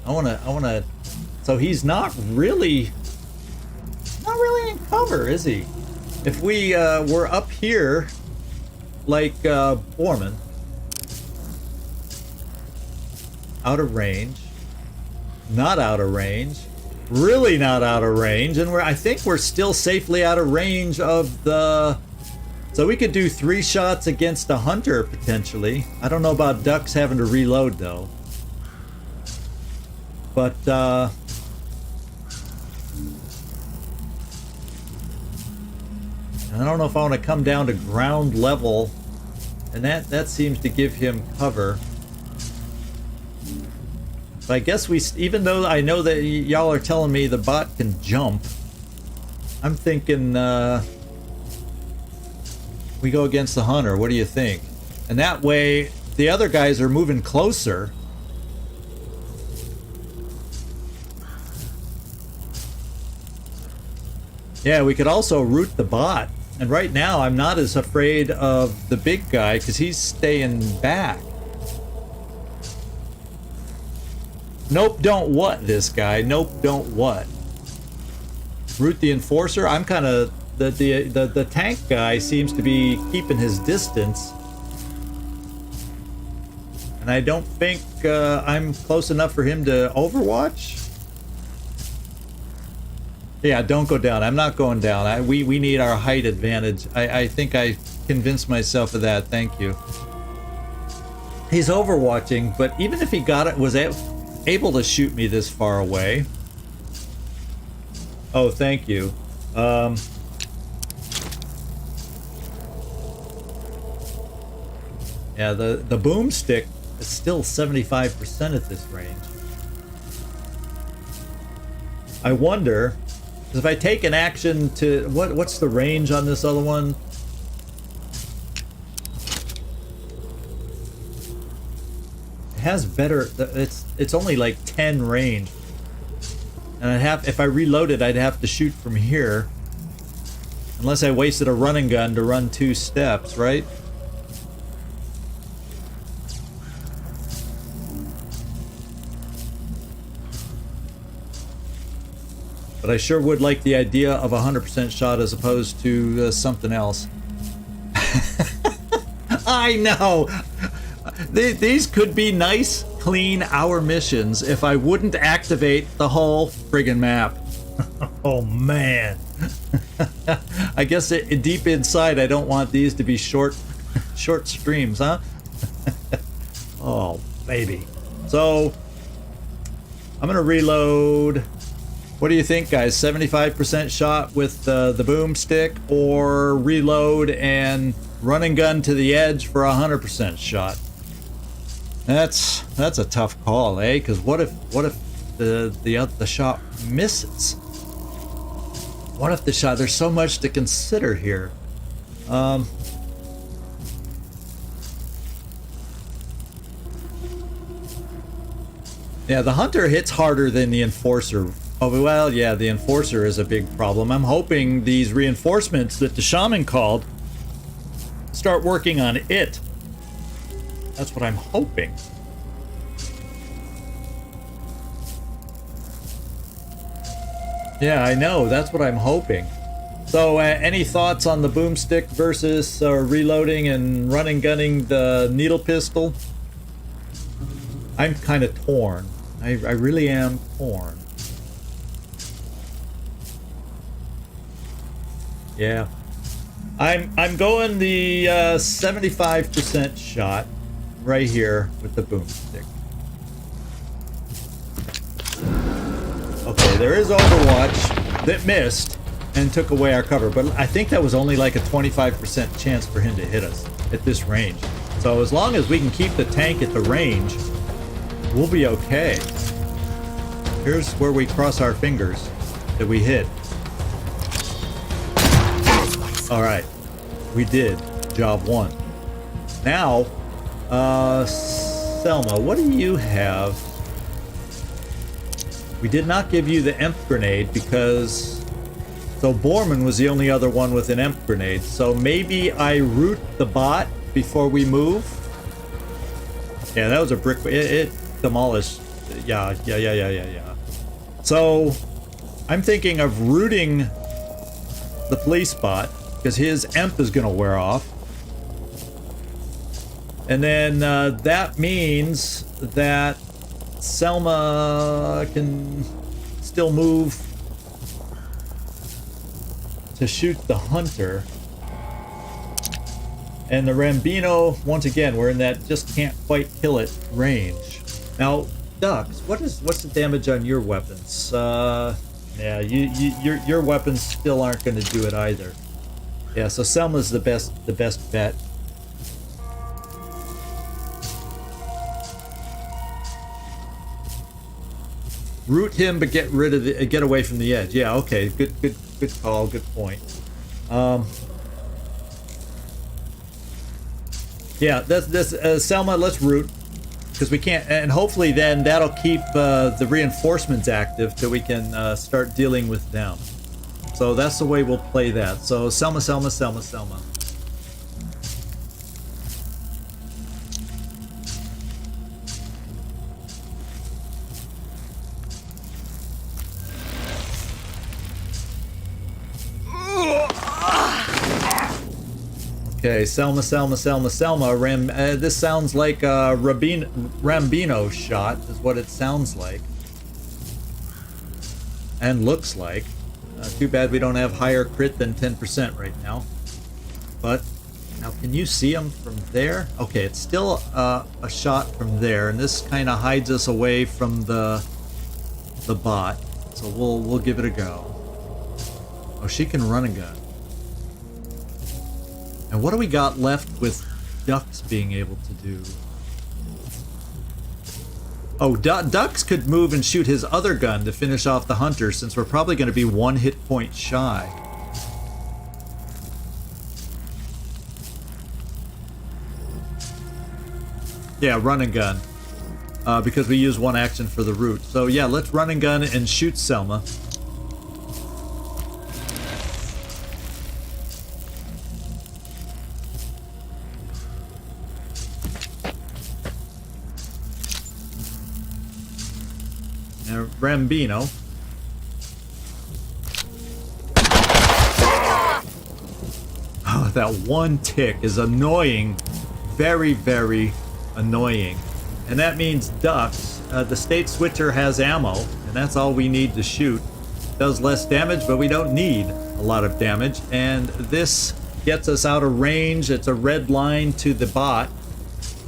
I wanna. So he's not really in cover, is he? If we were up here, like Borman, out of range, not out of range, really not out of range, and I think we're still safely out of range of the. So we could do 3 shots against a hunter, potentially. I don't know about ducks having to reload, though. But, I don't know if I want to come down to ground level. And that seems to give him cover. But I guess even though I know that y'all are telling me the bot can jump, I'm thinking, we go against the hunter. What do you think? And that way the other guys are moving closer. Yeah, we could also root the bot. And right now I'm not as afraid of the big guy because he's staying back. Nope, don't what this guy. Nope, don't what. Root the enforcer. I'm kind of the tank guy seems to be keeping his distance, and I don't think I'm close enough for him to overwatch. Yeah, don't go down. I'm not going down. We need our height advantage. I think I convinced myself of that. Thank you. He's overwatching, but even if he was able to shoot me this far away. Oh, thank you. Yeah, the boomstick is still 75% at this range. I wonder, if I take an action to what's the range on this other one? It has better. It's only like 10 range, and if I reload it, I'd have to shoot from here, unless I wasted a running gun to run 2 steps, right? But I sure would like the idea of a 100% shot as opposed to something else. I know! These could be nice, clean hour missions if I wouldn't activate the whole friggin' map. Oh man. I guess deep inside I don't want these to be short streams, huh? Oh, baby. So, I'm gonna reload. What do you think, guys? 75% shot with the boomstick, or reload and run and gun to the edge for a 100% shot? That's a tough call, eh? Because what if the shot misses? What if the shot? There's so much to consider here. Yeah, the hunter hits harder than the enforcer. Oh, well, yeah, the enforcer is a big problem. I'm hoping these reinforcements that the shaman called start working on it. That's what I'm hoping. Yeah, I know. That's what I'm hoping. So, any thoughts on the boomstick versus reloading and running gunning the needle pistol? I'm kind of torn. I really am torn. Yeah. I'm going the 75% shot right here with the boomstick. Okay, there is Overwatch that missed and took away our cover, but I think that was only like a 25% chance for him to hit us at this range. So as long as we can keep the tank at the range, we'll be okay. Here's where we cross our fingers that we hit. All right, we did. Job one. Now, Selma, what do you have? We did not give you the EMP grenade because... So Borman was the only other one with an EMP grenade. So maybe I root the bot before we move? Yeah, that was a brick... It demolished... Yeah. So, I'm thinking of rooting the police bot because his EMP is going to wear off. And then that means that Selma can still move to shoot the hunter. And the Rambino, once again, we're in that just can't quite kill it range. Now, Dux, what's the damage on your weapons? Yeah, your weapons still aren't going to do it either. Yeah, so Selma's the best bet. Root him, but get away from the edge. Yeah, okay, good call, good point. Yeah, this Selma, let's root because we can't, and hopefully then that'll keep the reinforcements active till we can start dealing with them. So that's the way we'll play that. So Selma. Okay, Selma. This sounds like a Rambino shot, is what it sounds like. And looks like. Too bad we don't have higher crit than 10% right now. But, now can you see him from there? Okay, it's still a shot from there, and this kind of hides us away from the bot. So we'll give it a go. Oh, she can run a gun. And what do we got left with Dux being able to do? Oh, Dux could move and shoot his other gun to finish off the hunter, since we're probably going to be 1 hit point shy. Yeah, run and gun. Because we use 1 action for the root. So yeah, let's run and gun and shoot Selma. Rambino. Oh, that 1 tick is annoying. Very, very annoying. And that means Dux, the state switcher has ammo, and that's all we need to shoot. Does less damage, but we don't need a lot of damage. And this gets us out of range. It's a red line to the bot.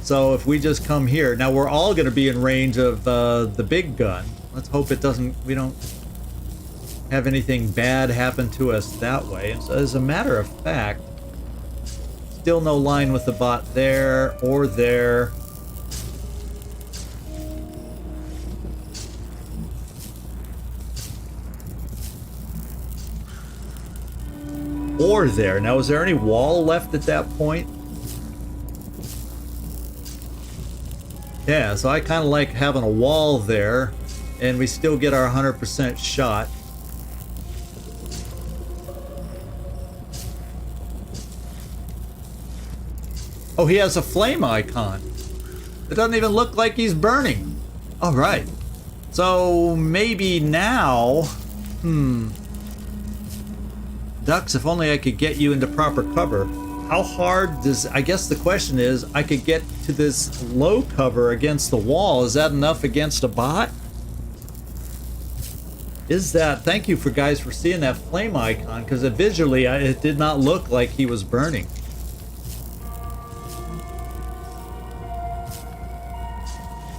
So if we just come here, now we're all going to be in range of the big gun. Let's hope we don't have anything bad happen to us that way. And so as a matter of fact, still no line with the bot there or there. Or there. Now, is there any wall left at that point? Yeah, so I kind of like having a wall there. And we still get our 100% shot. Oh, he has a flame icon. It doesn't even look like he's burning. All right. So maybe now... Dux, if only I could get you into proper cover. How hard does... I guess the question is, I could get to this low cover against the wall. Is that enough against a bot? is that... Thank you for guys for seeing that flame icon, because visually it did not look like he was burning.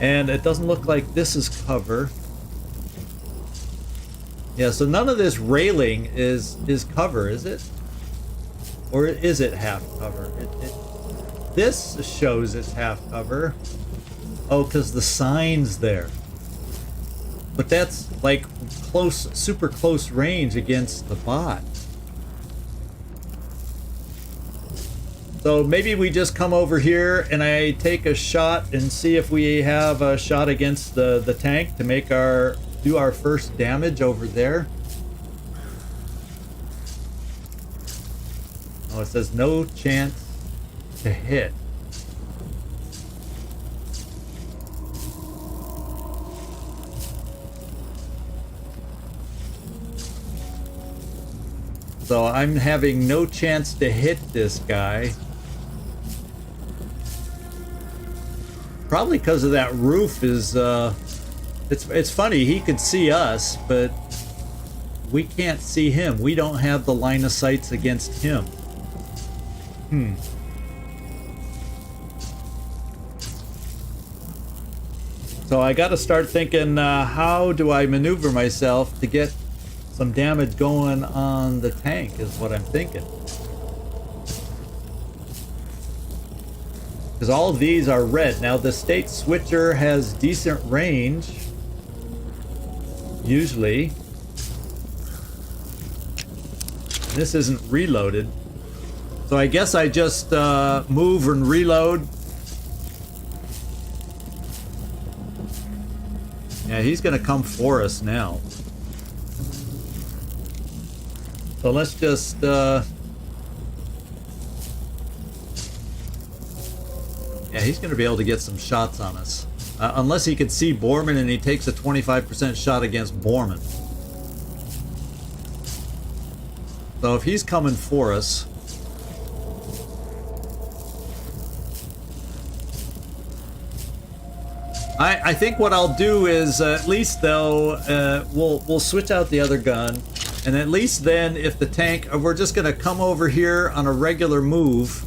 And it doesn't look like this is cover. Yeah, so none of this railing is cover, is it? Or is it half cover? This shows it's half cover. Oh, because the sign's there. But that's like close, super close range against the bot. So maybe we just come over here and I take a shot and see if we have a shot against the tank to make do our first damage over there. Oh, it says no chance to hit. So I'm having no chance to hit this guy. Probably because of that roof is, it's funny, he could see us, but we can't see him. We don't have the line of sights against him. So I got to start thinking, how do I maneuver myself to get some damage going on the tank is what I'm thinking. Because all of these are red. Now the state switcher has decent range. Usually. This isn't reloaded. So I guess I just move and reload. Yeah, he's gonna come for us now. So let's just yeah, he's gonna be able to get some shots on us. Unless he can see Borman and he takes a 25% shot against Borman. So if he's coming for us, I think what I'll do is at least though we'll switch out the other gun, and at least then if the tank, we're just gonna come over here on a regular move.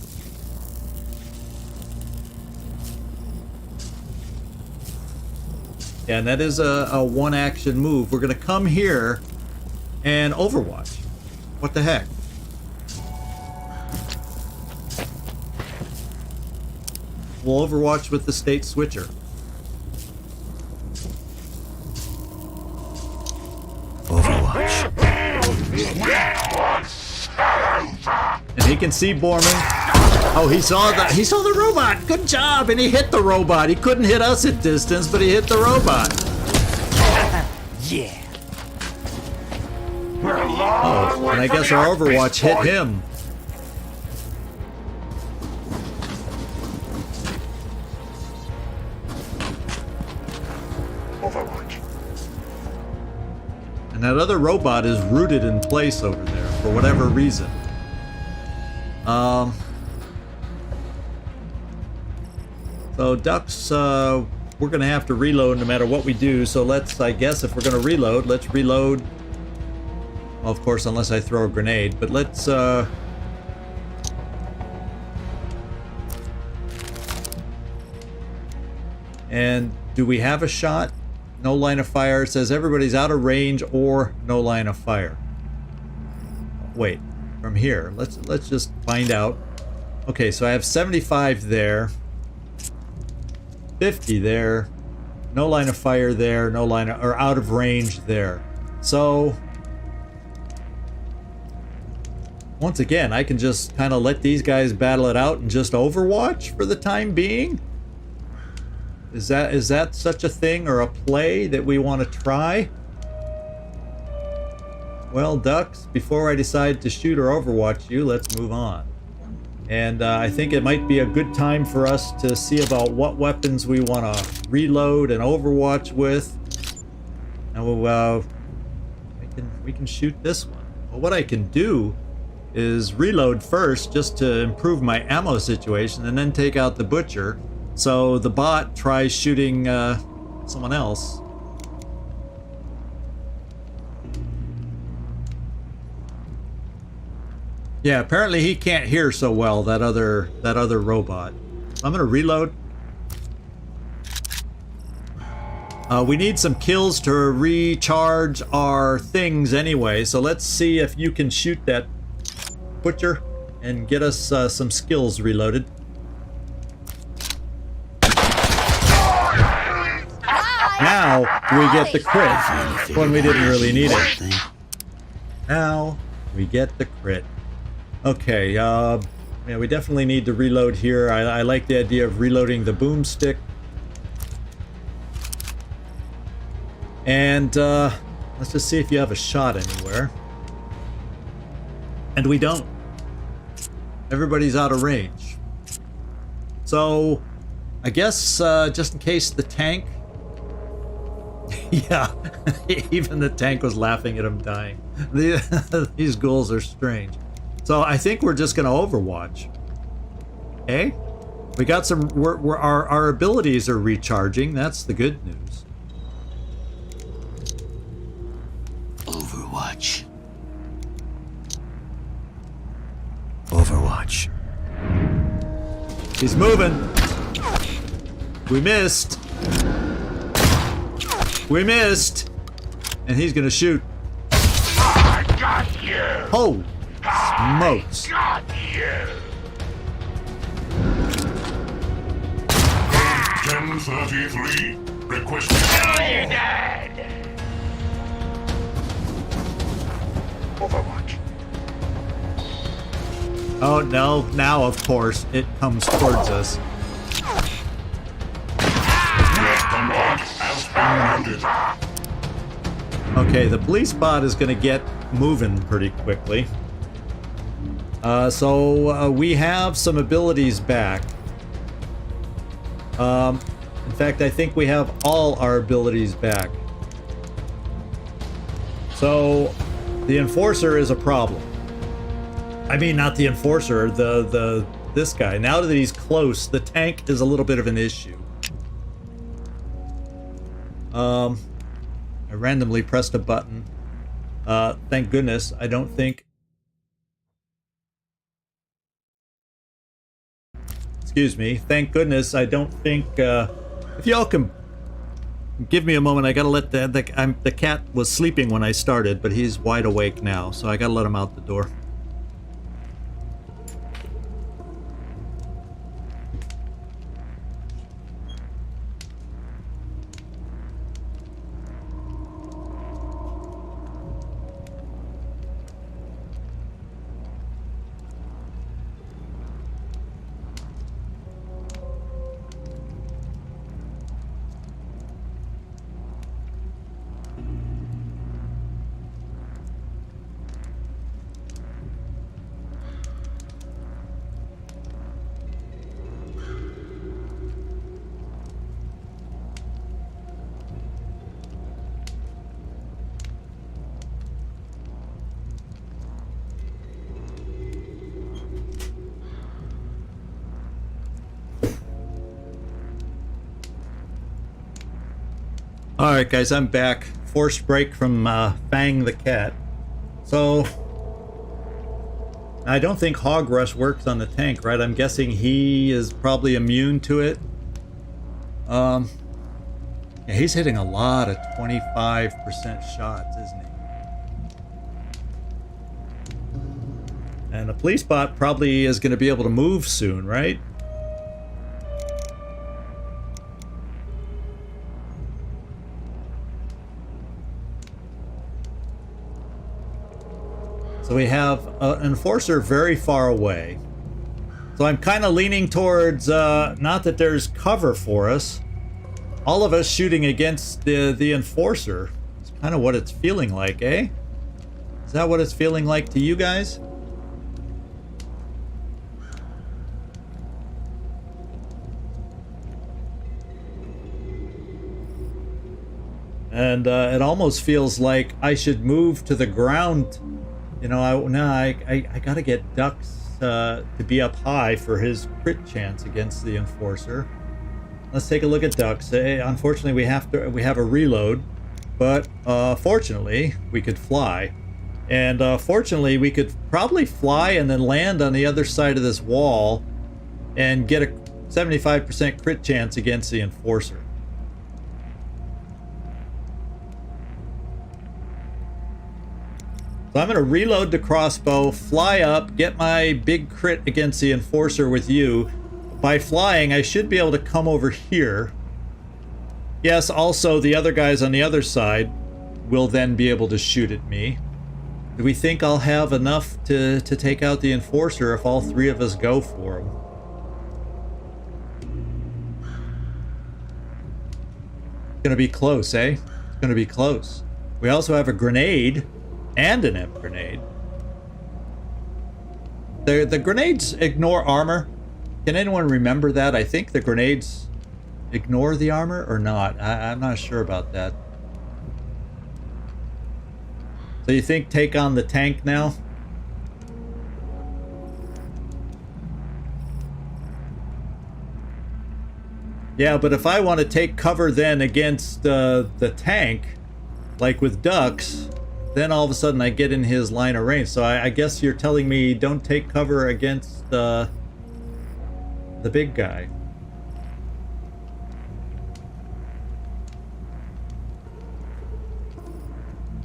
Yeah, and that is a one action move. We're gonna come here and overwatch. What the heck? We'll overwatch with the state switcher. Overwatch. And he can see Borman. Oh, he saw the robot. Good job. And he hit the robot. He couldn't hit us at distance, but he hit the robot. Yeah. Oh, and I guess our Overwatch hit him. Overwatch. And that other robot is rooted in place over there for whatever reason. So ducks, we're gonna have to reload no matter what we do. So let's, I guess if we're gonna reload, let's reload. Well, of course, unless I throw a grenade, but let's, and do we have a shot? No line of fire. It says everybody's out of range or no line of fire. Wait, from here, let's just find out. Okay, so I have 75 there, 50 there, no line of fire there, no line of, or out of range there. So once again, I can just kind of let these guys battle it out and just overwatch for the time being. Is that such a thing or a play that we want to try? Well, ducks, before I decide to shoot or overwatch you, let's move on. And I think it might be a good time for us to see about what weapons we want to reload and overwatch with. And we can shoot this one. Well, what I can do is reload first just to improve my ammo situation and then take out the butcher. So the bot tries shooting someone else. Yeah, apparently he can't hear so well, that other robot. I'm gonna reload. We need some kills to recharge our things anyway, so let's see if you can shoot that butcher and get us some skills reloaded. Now we get the crit when we didn't really need it. Now we get the crit. Okay, yeah, we definitely need to reload here. I like the idea of reloading the boomstick. And let's just see if you have a shot anywhere. And we don't. Everybody's out of range. So, I guess just in case the tank... yeah, even the tank was laughing at him dying. These ghouls are strange. So I think we're just going to overwatch. Okay? We got some... our abilities are recharging. That's the good news. Overwatch. Overwatch. He's moving. We missed. We missed. And he's gonna shoot. I got you! Oh, smokes. Got you! 1033, requesting... Kill you dead! Overwatch. Oh no, now of course it comes towards us. Okay, the police bot is going to get moving pretty quickly. So we have some abilities back. In fact, I think we have all our abilities back. So the enforcer is a problem. I mean, not the enforcer, this guy. Now that he's close, the tank is a little bit of an issue. I randomly pressed a button. Thank goodness, I don't think... Excuse me. Thank goodness, I don't think... if y'all can give me a moment, I gotta let the cat was sleeping when I started, but he's wide awake now, so I gotta let him out the door. Alright guys, I'm back. Forced break from Fang the cat. So, I don't think Hog Rush works on the tank, right? I'm guessing he is probably immune to it. Yeah, he's hitting a lot of 25% shots, isn't he? And the police bot probably is going to be able to move soon, right? So we have an enforcer very far away. So I'm kind of leaning towards, not that there's cover for us. All of us shooting against the enforcer. It's kind of what it's feeling like, eh? Is that what it's feeling like to you guys? And it almost feels like I should move to the ground. You know, I gotta get Ducks to be up high for his crit chance against the enforcer. Let's take a look at Ducks. Unfortunately, we have a reload, but fortunately, we could fly. And fortunately, we could probably fly and then land on the other side of this wall and get a 75% crit chance against the Enforcer. So I'm going to reload the crossbow, fly up, get my big crit against the Enforcer with you. By flying, I should be able to come over here. Yes, also the other guys on the other side will then be able to shoot at me. Do we think I'll have enough to take out the Enforcer if all three of us go for him? It's gonna be close, eh? It's gonna be close. We also have a grenade and an imp grenade. The grenades ignore armor. Can anyone remember that? I think the grenades ignore the armor or not. I'm not sure about that. So you think take on the tank now? Yeah, but if I want to take cover then against the tank, like with ducks, then all of a sudden I get in his line of range. So I guess you're telling me don't take cover against the big guy.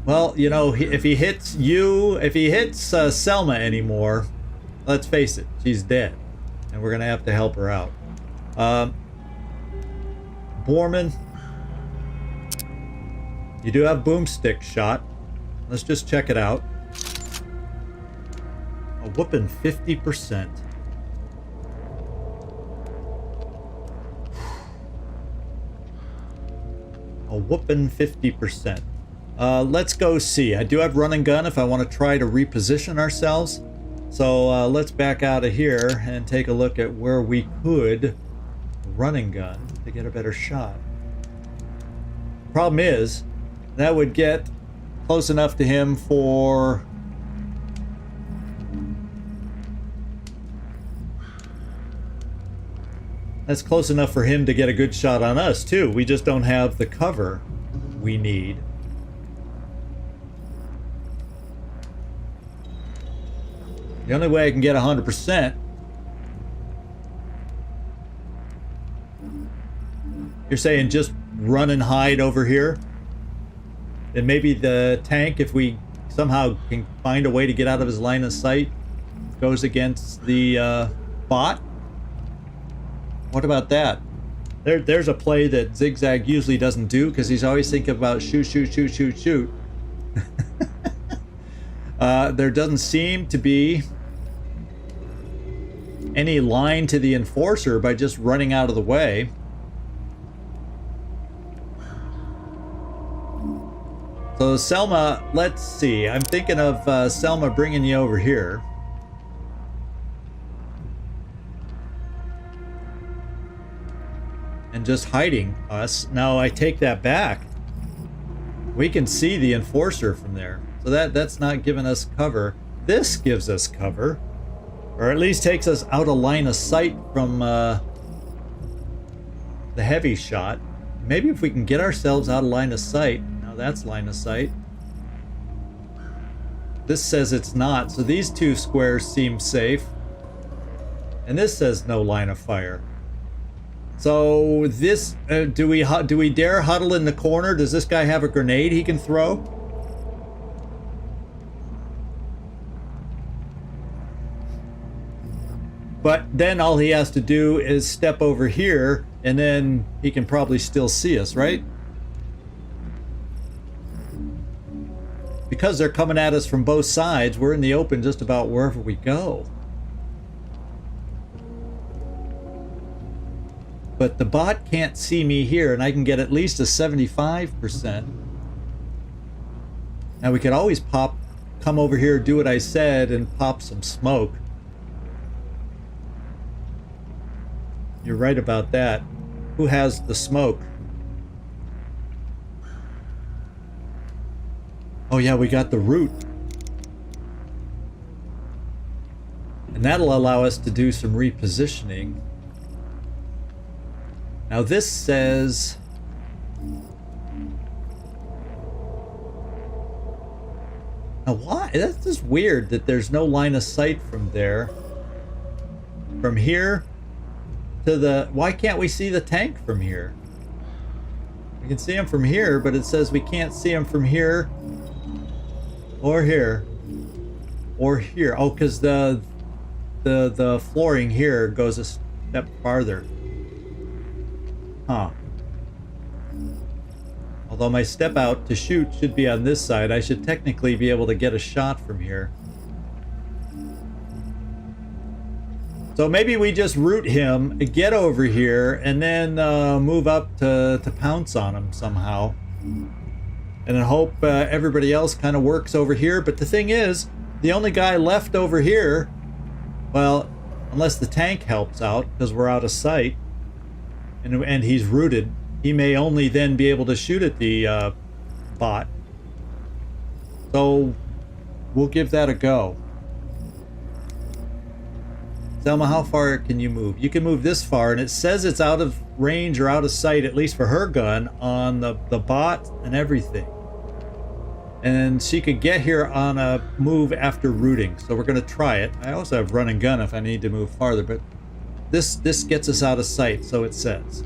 Well, you know, if he hits you, if he hits Selma anymore, let's face it, she's dead. And we're going to have to help her out. Borman, you do have boomstick shot. Let's just check it out. A whooping 50%. A whooping 50%. Let's go see. I do have run and gun if I want to try to reposition ourselves. So let's back out of here and take a look at where we could run and gun to get a better shot. Problem is, that would get close enough to him for... That's close enough for him to get a good shot on us, too. We just don't have the cover we need. The only way I can get 100%. You're saying just run and hide over here? And maybe the tank, if we somehow can find a way to get out of his line of sight, goes against the bot? What about that? There's a play that Zigzag usually doesn't do because he's always thinking about shoot, shoot, shoot, shoot, shoot. There doesn't seem to be any line to the Enforcer by just running out of the way. So Selma, let's see. I'm thinking of Selma bringing you over here. And just hiding us. Now I take that back. We can see the Enforcer from there. So that's not giving us cover. This gives us cover. Or at least takes us out of line of sight from the heavy shot. Maybe if we can get ourselves out of line of sight. Now that's line of sight. This says it's not. So these two squares seem safe. And this says no line of fire. So this, do we dare huddle in the corner? Does this guy have a grenade he can throw? But then all he has to do is step over here, and then he can probably still see us, right? Because they're coming at us from both sides, we're in the open just about wherever we go. But the bot can't see me here, and I can get at least a 75%. Now we could always come over here, do what I said, and pop some smoke. You're right about that. Who has the smoke? Oh yeah, we got the root. And that'll allow us to do some repositioning. Now this says... Now why? That's just weird that there's no line of sight from there. From here to the... Why can't we see the tank from here? We can see him from here, but it says we can't see him from here or here or here. Oh, because the flooring here goes a step farther. Huh. Although my step out to shoot should be on this side, I should technically be able to get a shot from here. So maybe we just root him, get over here, and then move up to pounce on him somehow. And then hope everybody else kind of works over here. But the thing is, the only guy left over here, well, unless the tank helps out, because we're out of sight, and he's rooted, he may only then be able to shoot at the bot. So we'll give that a go. Selma, how far can you move? You can move this far, and it says it's out of range or out of sight, at least for her gun, on the bot and everything. And she could get here on a move after rooting, so we're going to try it. I also have run and gun if I need to move farther, but this gets us out of sight, so it says.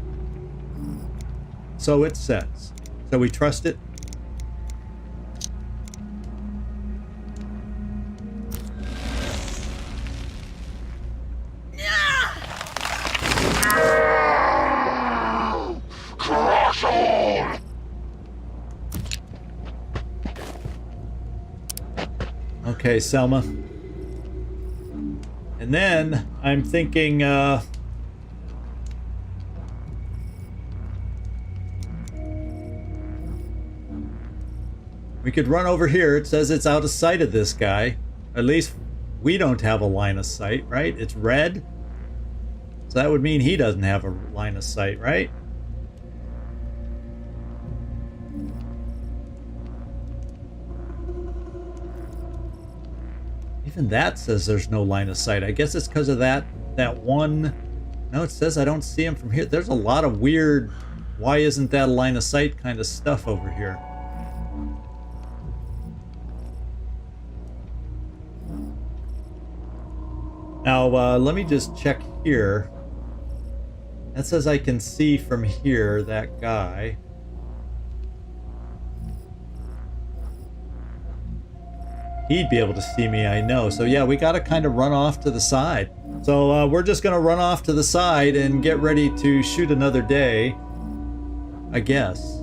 So it says. So we trust it. Crush on! Okay, Selma. And then I'm thinking, we could run over here. It says it's out of sight of this guy. At least we don't have a line of sight, right? It's red. So that would mean he doesn't have a line of sight, right? Even that says there's no line of sight. I guess it's because of that one. No, it says I don't see him from here. There's a lot of weird, why isn't that a line of sight kind of stuff over here. Now, let me just check here. That says I can see from here, that guy. He'd be able to see me, I know. So yeah, we gotta kind of run off to the side. So we're just gonna run off to the side and get ready to shoot another day, I guess.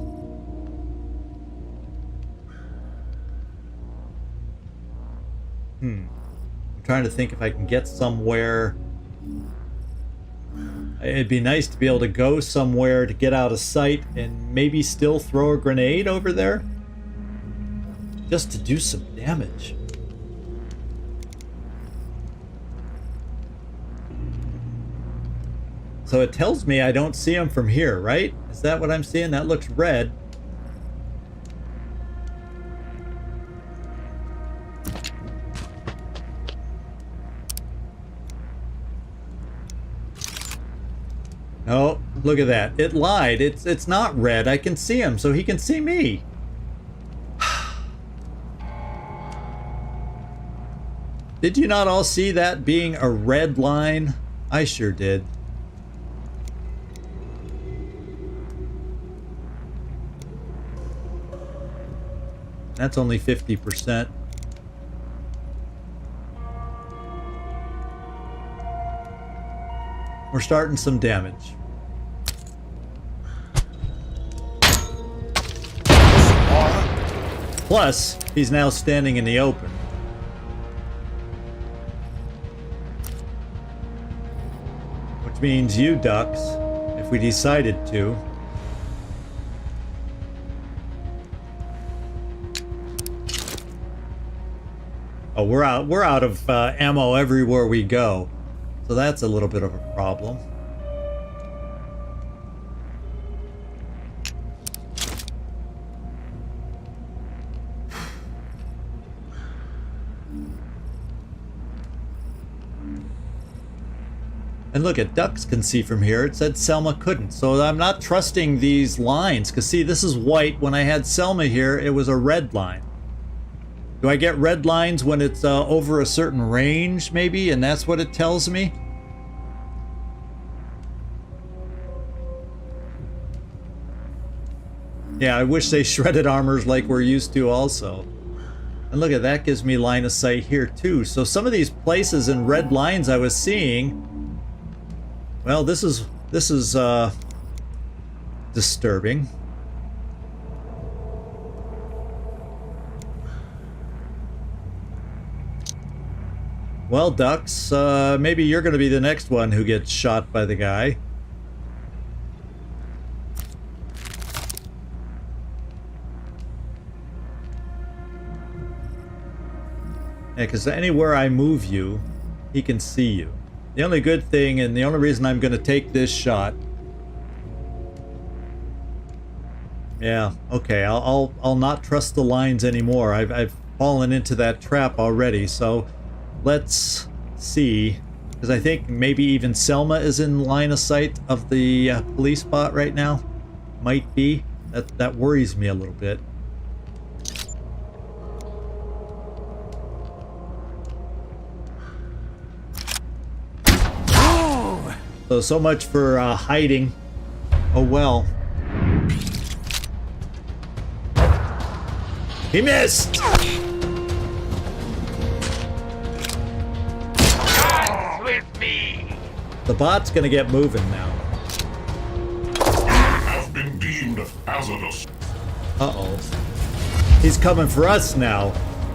I'm trying to think if I can get somewhere. It'd be nice to be able to go somewhere to get out of sight and maybe still throw a grenade over there. Just to do some damage. So it tells me I don't see him from here, right? Is that what I'm seeing? That looks red. Oh, look at that. It lied. It's not red. I can see him, so he can see me. Did you not all see that being a red line? I sure did. That's only 50%. We're starting some damage. Plus, he's now standing in the open. Which means you ducks, if we decided to. Oh, we're out of ammo everywhere we go. So that's a little bit of a problem. And look, at ducks can see from here. It said Selma couldn't. So I'm not trusting these lines. Because see, this is white. When I had Selma here, it was a red line. Do I get red lines when it's over a certain range, maybe? And that's what it tells me? Yeah, I wish they shredded armors like we're used to also. And look at that, gives me line of sight here too. So some of these places and red lines I was seeing, well, this is disturbing. Well, Ducks, maybe you're going to be the next one who gets shot by the guy. Yeah, because anywhere I move you, he can see you. The only good thing, and the only reason I'm going to take this shot... Yeah, okay, I'll not trust the lines anymore. I've fallen into that trap already, so... Let's see, because I think maybe even Selma is in line of sight of the police bot right now. Might be. That worries me a little bit. So much for hiding. Oh well. He missed! The bot's gonna get moving now. Have been deemed hazardous. Uh-oh. He's coming for us now.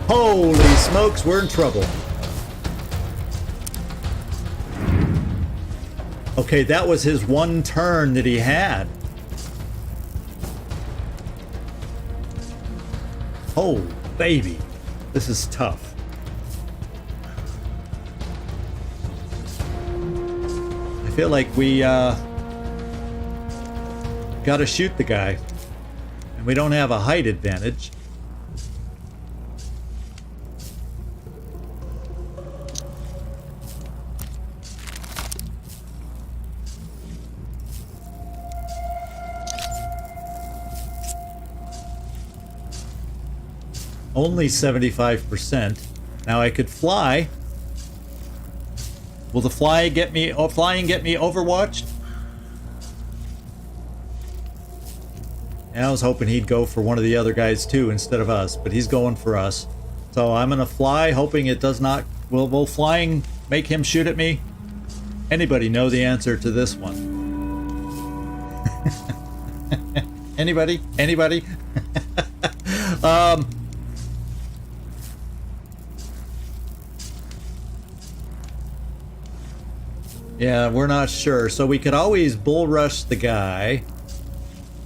Holy smokes, we're in trouble. Okay, that was his one turn that he had. Oh, baby. This is tough. I feel like we gotta shoot the guy, and we don't have a height advantage. Only 75%. Now I could fly. Will the flying get me overwatched? And I was hoping he'd go for one of the other guys too instead of us, but he's going for us. So I'm gonna fly, hoping it does not. Will flying make him shoot at me? Anybody know the answer to this one? Anybody? Anybody? Yeah, we're not sure. So we could always bull rush the guy.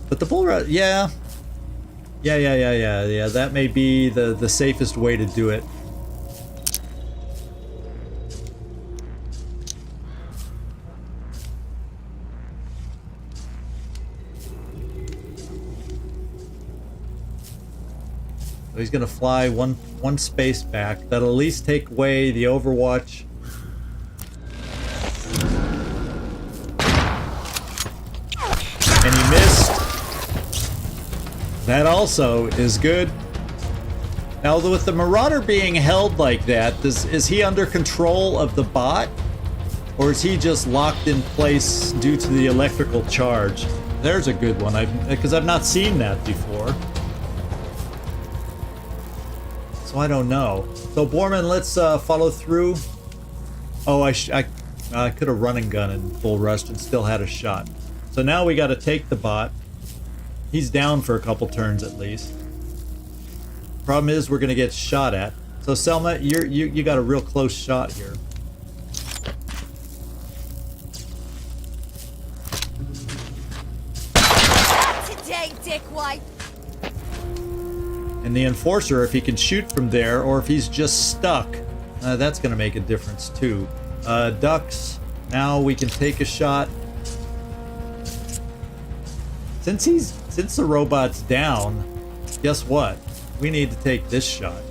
But the bull rush, yeah. Yeah. That may be the safest way to do it. So he's gonna fly one space back. That'll at least take away the Overwatch. And he missed. That also is good. Now, with the Marauder being held like that, is he under control of the bot? Or is he just locked in place due to the electrical charge? There's a good one, because I've not seen that before. So I don't know. So Borman, let's follow through. Oh, I could have run and gun and bull rushed and still had a shot. So now we got to take the bot. He's down for a couple turns at least. Problem is we're gonna get shot at. So Selma, you got a real close shot here. Today, dickwad. And the Enforcer, if he can shoot from there, or if he's just stuck, that's gonna make a difference too. Ducks, now we can take a shot. Since the robot's down, guess what? We need to take this shot.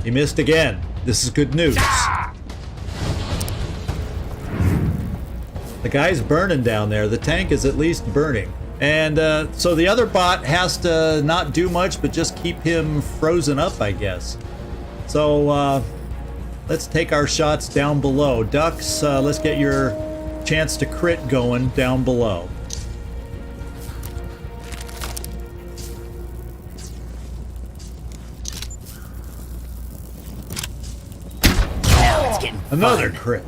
He missed again. This is good news. The guy's burning down there. The tank is at least burning. And so the other bot has to not do much, but just keep him frozen up, I guess. So let's take our shots down below. Ducks, let's get your chance to crit going down below. Now it's getting Another fun. crit.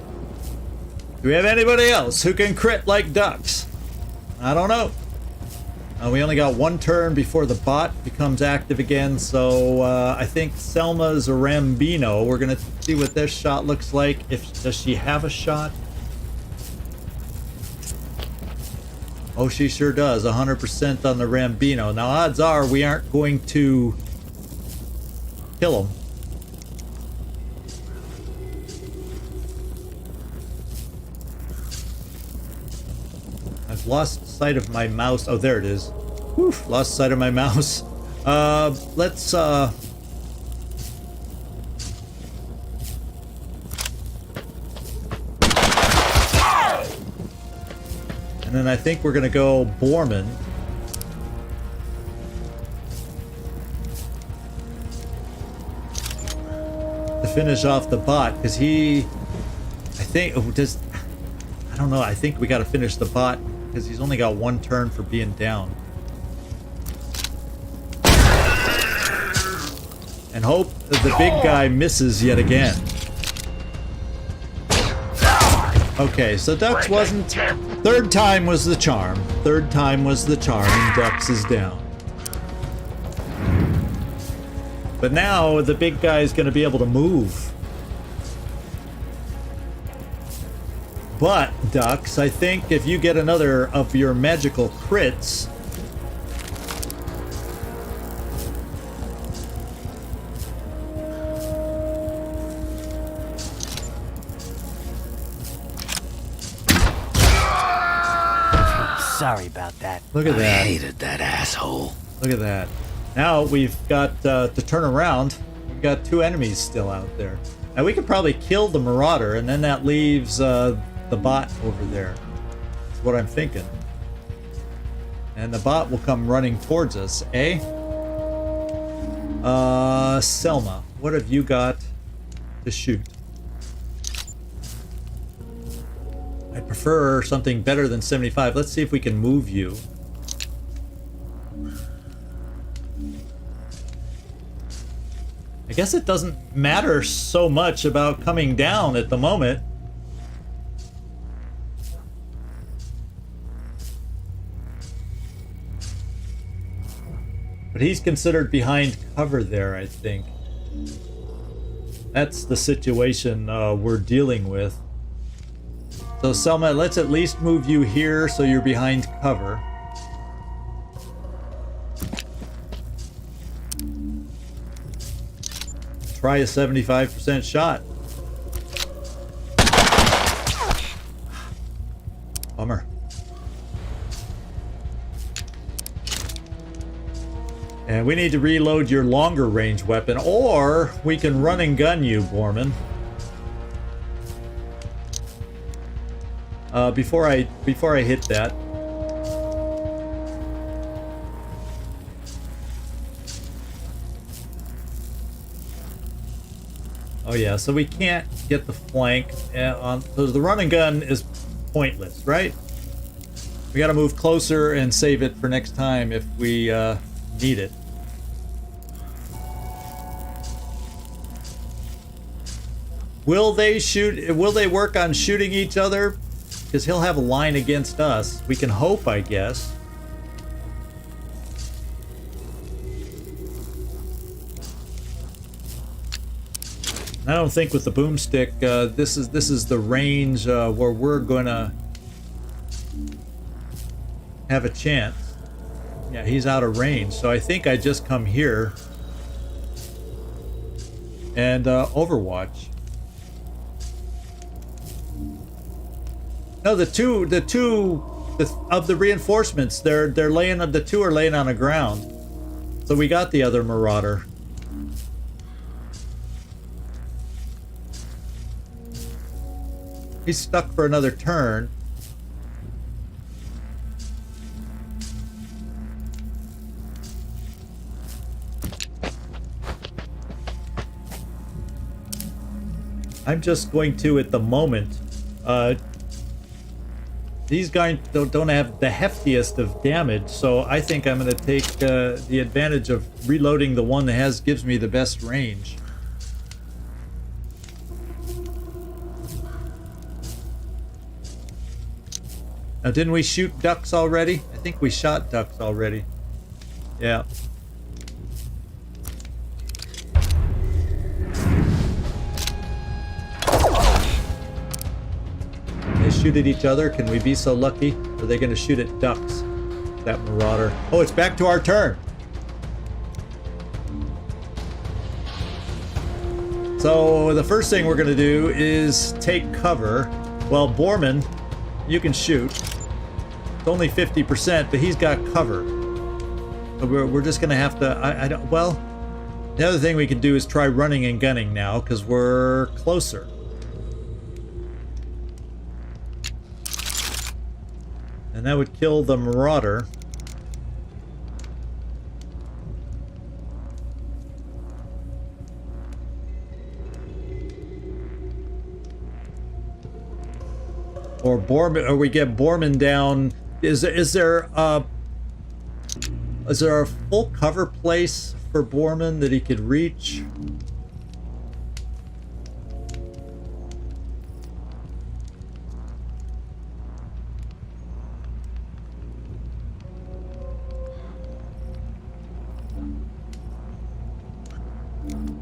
Do we have anybody else who can crit like ducks? I don't know. We only got one turn before the bot becomes active again, so I think Selma's a Rambino. We're gonna see what this shot looks like. Does she have a shot? Oh, she sure does. 100% on the Rambino. Now, odds are we aren't going to kill him. I've lost sight of my mouse. Oh, there it is. Whew, lost sight of my mouse. Let's and then I think we're gonna go Borman. To finish off the bot, because I think, I don't know, I think we gotta finish the bot because he's only got one turn for being down. And hope that the big guy misses yet again. Okay, so Ducks wasn't... Third time was the charm. Third time was the charm, and Ducks is down. But now the big guy is going to be able to move. But, Ducks, I think if you get another of your magical crits... Sorry about that. Look at I that. hated that asshole. Look at that. Now we've got to turn around. We've got two enemies still out there. Now we could probably kill the Marauder, and then that leaves the bot over there. That's what I'm thinking. And the bot will come running towards us, eh? Selma, what have you got to shoot? I prefer something better than 75. Let's see if we can move you. I guess it doesn't matter so much about coming down at the moment. But he's considered behind cover there, I think. That's the situation we're dealing with. So Selma, let's at least move you here so you're behind cover. Try a 75% shot. Bummer. And we need to reload your longer range weapon, or we can run and gun you, Borman. Before I hit that. Oh yeah, so we can't get the flank on. So the run and gun is pointless, right? We got to move closer and save it for next time if we need it. Will they shoot? Will they work on shooting each other? Because he'll have a line against us. We can hope, I guess. I don't think with the boomstick, this is the range where we're gonna have a chance. Yeah, he's out of range, so I think I just come here and Overwatch. No, the two of the reinforcements, they're laying. The two are laying on the ground. So we got the other Marauder. He's stuck for another turn. I'm just going to, at the moment, these guys don't have the heftiest of damage, so I think I'm going to take the advantage of reloading the one that gives me the best range. Now, didn't we shoot ducks already? I think we shot ducks already. Yeah. They shoot at each other. Can we be so lucky? Or are they going to shoot at ducks? That marauder. Oh, it's back to our turn. So the first thing we're going to do is take cover. Well, Borman, you can shoot. It's only 50%, but he's got cover. So we're just going to have to... I don't... Well, the other thing we can do is try running and gunning now, because we're closer. And that would kill the marauder. Or Borman, or we get Borman down. Is there a full cover place for Borman that he could reach?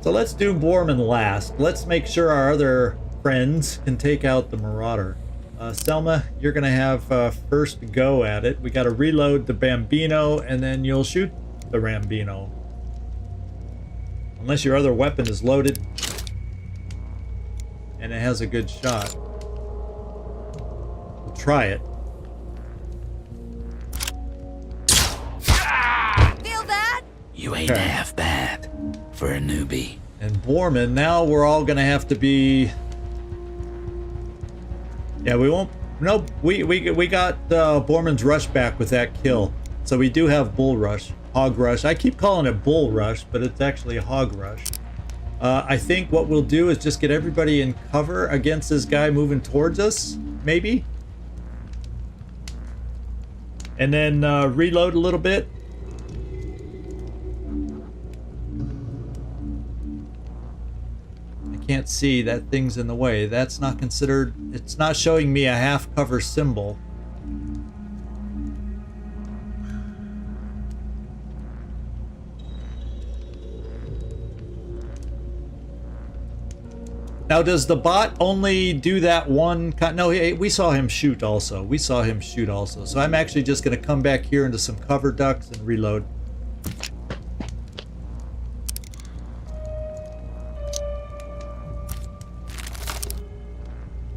So let's do Borman last. Let's make sure our other friends can take out the marauder. Selma, you're going to have first go at it. We got to reload the Bambino, and then you'll shoot the Rambino. Unless your other weapon is loaded and it has a good shot. We'll try it. Feel that? You ain't half bad for a newbie. And Borman, now we're all going to have to be... Yeah, we won't... Nope, we got Borman's rush back with that kill. So we do have bull rush, hog rush. I keep calling it bull rush, but it's actually a hog rush. I think what we'll do is just get everybody in cover against this guy moving towards us, maybe. And then reload a little bit. Can't see, that thing's in the way. That's not considered, it's not showing me a half cover symbol. Now does the bot only do that one no, we saw him shoot also. We saw him shoot also. So I'm actually just going to come back here into some cover ducks and reload.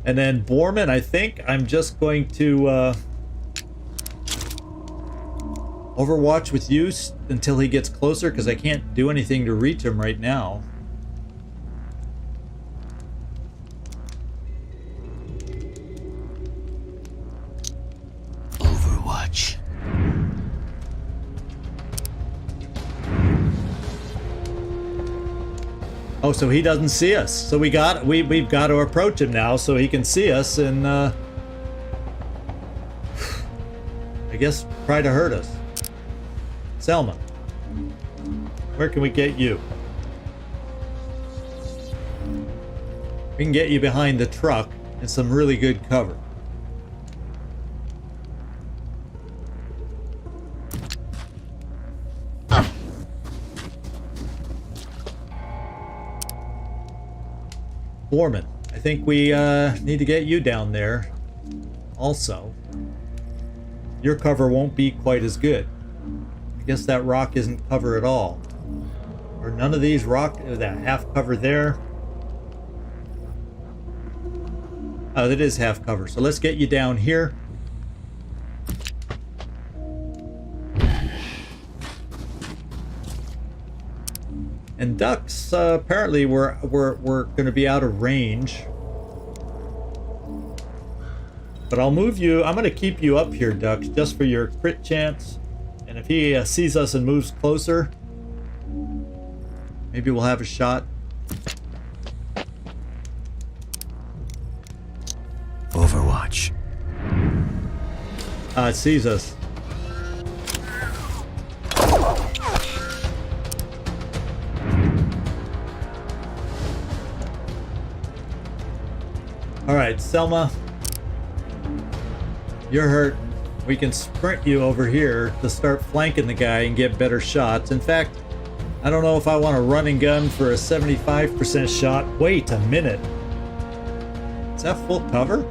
And then Borman, I think I'm just going to overwatch with you until he gets closer, because I can't do anything to reach him right now. Overwatch. Oh, so he doesn't see us. So we've got to approach him now so he can see us and I guess try to hurt us. Selma, where can we get you? We can get you behind the truck in some really good cover. Borman, I think we need to get you down there also. Your cover won't be quite as good. I guess that rock isn't cover at all. Or none of these that half cover there. Oh, that is half cover. So let's get you down here. And ducks, apparently we're going to be out of range. But I'll move you. I'm going to keep you up here, Duck, just for your crit chance. And if he sees us and moves closer, maybe we'll have a shot. Overwatch. It sees us. All right, Selma. You're hurt. We can sprint you over here to start flanking the guy and get better shots. In fact, I don't know if I want to run and gun for a 75% shot. Wait a minute. Is that full cover?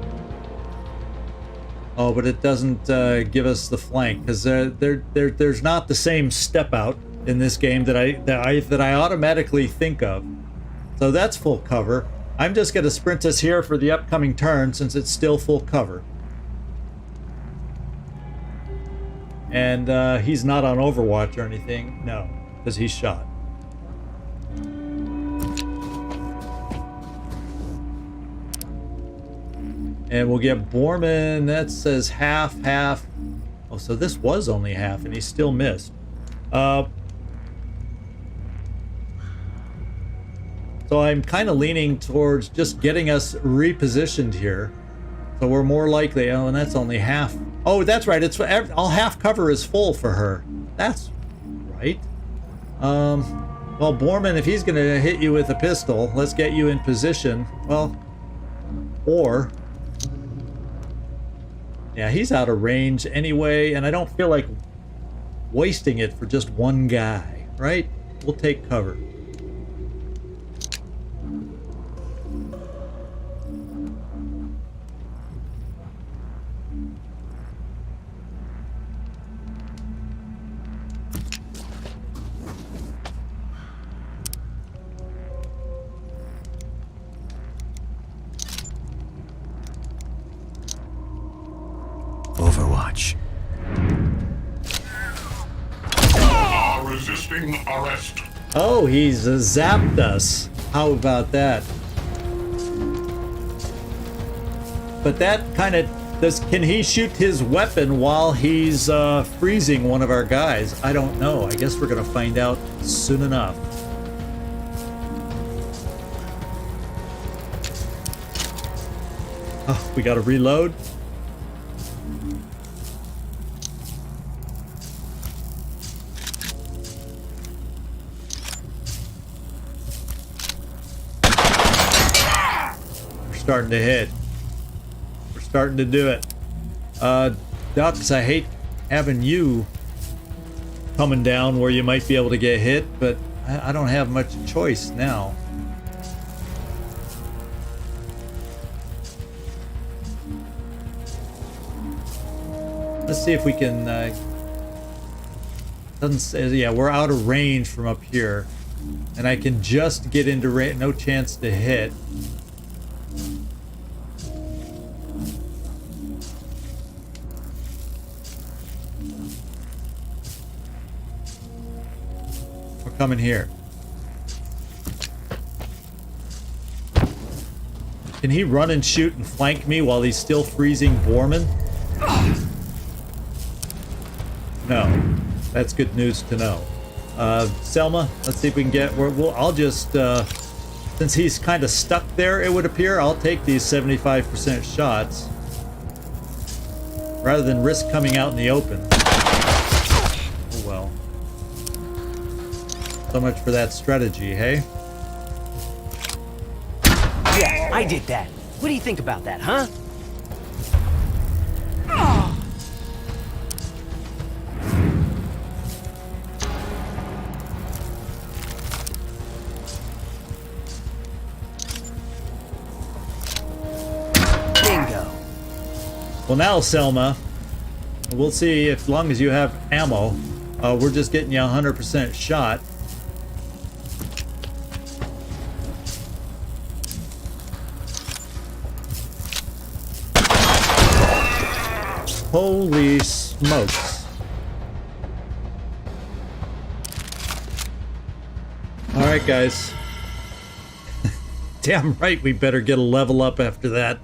Oh, but it doesn't give us the flank because there's not the same step out in this game that I automatically think of. So that's full cover. I'm just going to sprint us here for the upcoming turn since it's still full cover. And he's not on Overwatch or anything. No, because he's shot. And we'll get Borman. That says half. Oh, so this was only half, and he still missed. So I'm kind of leaning towards just getting us repositioned here. So we're more likely, oh, and that's only half. Oh, that's right. It's all half cover is full for her. That's right. Well, Borman, if he's going to hit you with a pistol, let's get you in position. Well, or... yeah, he's out of range anyway, and I don't feel like wasting it for just one guy, right? We'll take cover. Overwatch. Resisting arrest. Oh, he's zapped us. How about that? But that kind of does. Can he shoot his weapon while he's freezing one of our guys? I don't know. I guess we're gonna find out soon enough. Oh, we gotta reload. Starting to hit. We're starting to do it. Ducks, I hate having you coming down where you might be able to get hit, but I don't have much choice now. Let's see if we can doesn't say, yeah, we're out of range from up here, and I can just get into range. No chance to hit. Coming here. Can he run and shoot and flank me while he's still freezing Borman? No. That's good news to know. Selma, let's see if we can get... I'll just... since he's kind of stuck there, it would appear, I'll take these 75% shots. Rather than risk coming out in the open. Oh well. So much for that strategy, hey? Yeah, I did that. What do you think about that, huh? Bingo. Well now, Selma, we'll see if, as long as you have ammo, we're just getting you 100% shot. Holy smokes. Alright, guys. Damn right we better get a level up after that.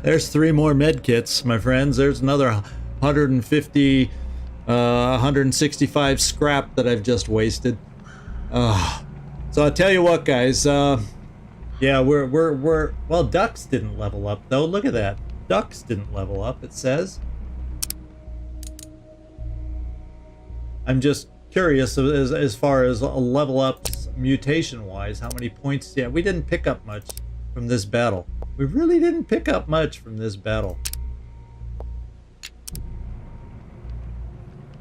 There's 3 more med kits, my friends. There's another 150, 165 scrap that I've just wasted. So I'll tell you what, guys. Yeah, we're well. Ducks didn't level up though. Look at that. Ducks didn't level up. It says. I'm just curious as far as level ups mutation wise. How many points? Yeah, we didn't pick up much from this battle. We really didn't pick up much from this battle.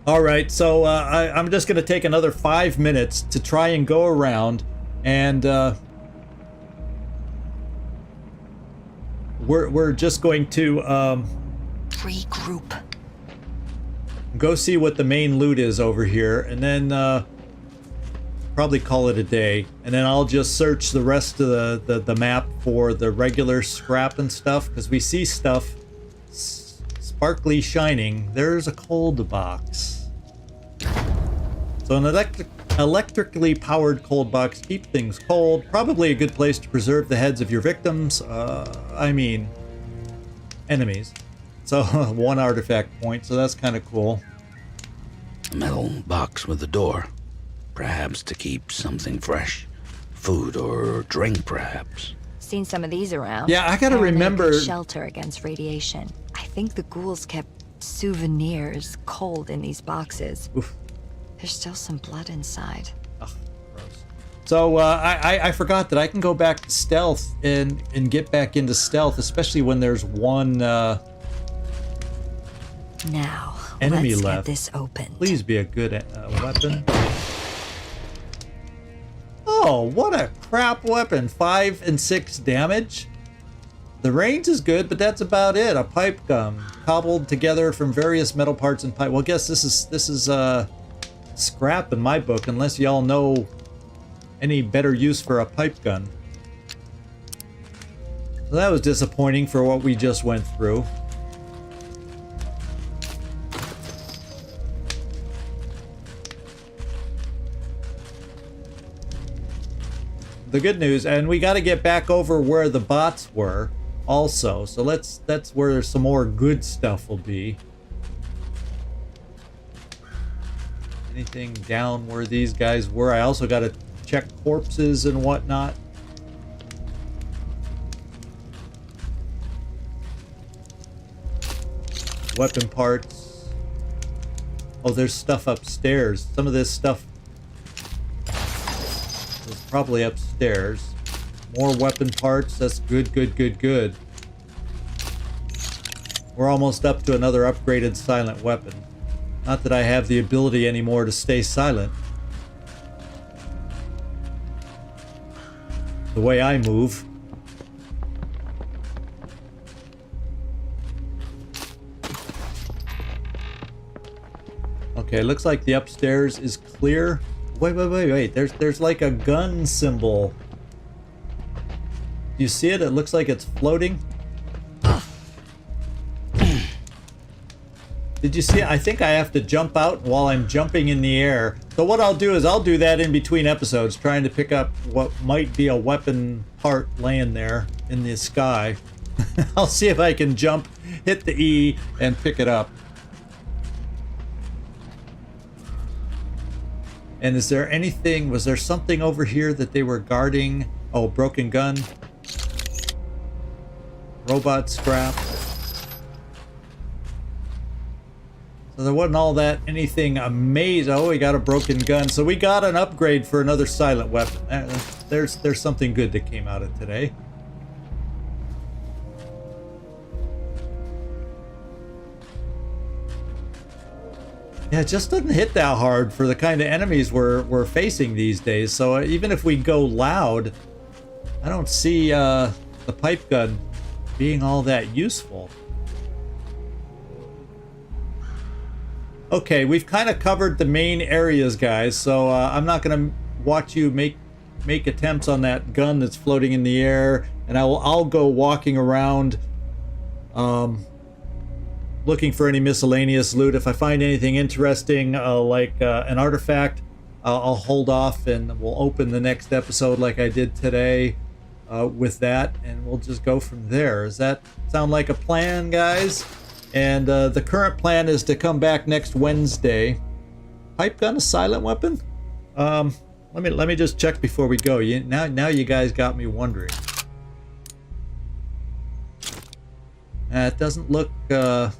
All right, so I'm just gonna take another 5 minutes to try and go around and. We're just going to regroup. Go see what the main loot is over here, and then probably call it a day. And then I'll just search the rest of the map for the regular scrap and stuff, because we see stuff sparkly shining. There's a cold box. So an electrically powered cold box. Keep things cold. Probably a good place to preserve the heads of your victims. I mean, enemies. So 1 artifact point, so that's kind of cool. A metal box with a door. Perhaps to keep something fresh. Food or drink, perhaps. Seen some of these around. Yeah, I gotta Apparently a remember. good shelter against radiation. I think the ghouls kept souvenirs cold in these boxes. Oof. There's still some blood inside. Ugh, gross. So I forgot that I can go back to stealth and get back into stealth, especially when there's one Now, enemy let's left. get this open. Please be a good weapon. Oh, what a crap weapon. 5 and 6 damage. The range is good, but that's about it. A pipe gun cobbled together from various metal parts and pipe. Well, I guess this is scrap in my book, unless y'all know any better use for a pipe gun. So that was disappointing for what we just went through. The good news, and we got to get back over where the bots were also, so that's where some more good stuff will be. Anything down where these guys were? I also got to check corpses and whatnot. Weapon parts. Oh, there's stuff upstairs. Some of this stuff is probably upstairs. More weapon parts. That's good, good, good, good. We're almost up to another upgraded silent weapon. Not that I have the ability anymore to stay silent. The way I move. Okay, looks like the upstairs is clear. Wait. There's like a gun symbol. Do you see it? It looks like it's floating. Did you see it? I think I have to jump out while I'm jumping in the air. So what I'll do is I'll do that in between episodes, trying to pick up what might be a weapon part laying there in the sky. I'll see if I can jump, hit the E, and pick it up. And is there anything, was there something over here that they were guarding? Oh, broken gun. Robot scrap. So there wasn't all that anything amazing. Oh, we got a broken gun. So we got an upgrade for another silent weapon. There's something good that came out of today. Yeah, it just doesn't hit that hard for the kind of enemies we're facing these days. So even if we go loud, I don't see the pipe gun being all that useful. Okay, we've kind of covered the main areas, guys, so I'm not going to watch you make attempts on that gun that's floating in the air, and I'll go walking around looking for any miscellaneous loot. If I find anything interesting, like an artifact, I'll hold off and we'll open the next episode like I did today. with that, and we'll just go from there. Does that sound like a plan, guys? And the current plan is to come back next Wednesday. Pipe gun, a silent weapon? Let me just check before we go. Now you guys got me wondering. It doesn't look. Yeah,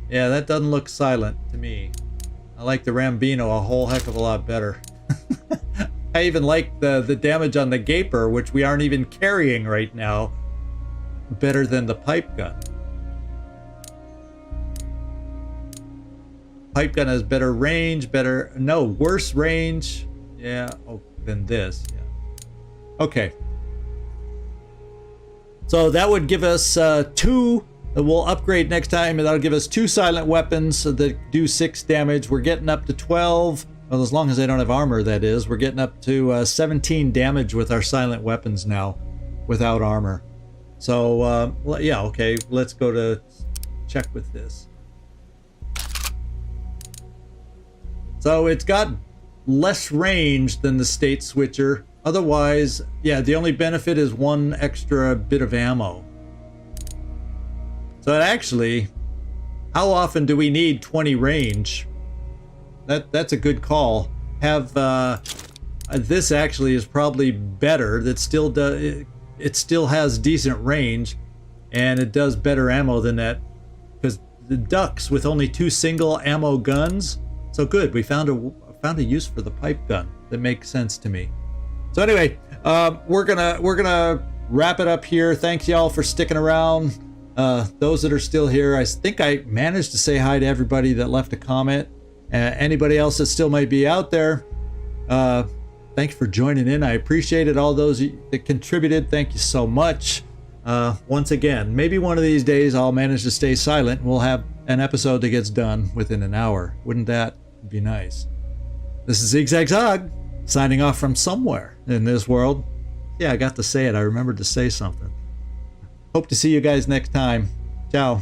that doesn't look silent to me. I like the Rambino a whole heck of a lot better. I even like the damage on the Gaper, which we aren't even carrying right now, better than the pipe gun. Pipe gun has better range, worse range. Yeah, than this. Yeah. Okay. So that would give us 2. We'll upgrade next time, and that'll give us 2 silent weapons that do 6 damage. We're getting up to 12. Well, as long as they don't have armor, that is. We're getting up to 17 damage with our silent weapons now, without armor. So, yeah, okay. Let's go to check with this. So it's got less range than the state switcher. Otherwise, yeah, the only benefit is 1 extra bit of ammo. So actually, how often do we need 20 range? That's a good call. Have this actually is probably better. That still does. It still has decent range, and it does better ammo than that. Because the ducks with only 2 single ammo guns. So good. We found a use for the pipe gun that makes sense to me. So anyway, we're gonna wrap it up here. Thanks y'all for sticking around. Those that are still here, I think I managed to say hi to everybody that left a comment. Anybody else that still might be out there, thanks for joining in. I appreciate it. All those that contributed, thank you so much. Once again, maybe one of these days I'll manage to stay silent and we'll have an episode that gets done within an hour. Wouldn't that be nice? This is Zigzag Zog, signing off from somewhere in this world. Yeah, I got to say it. I remembered to say something. Hope to see you guys next time. Ciao.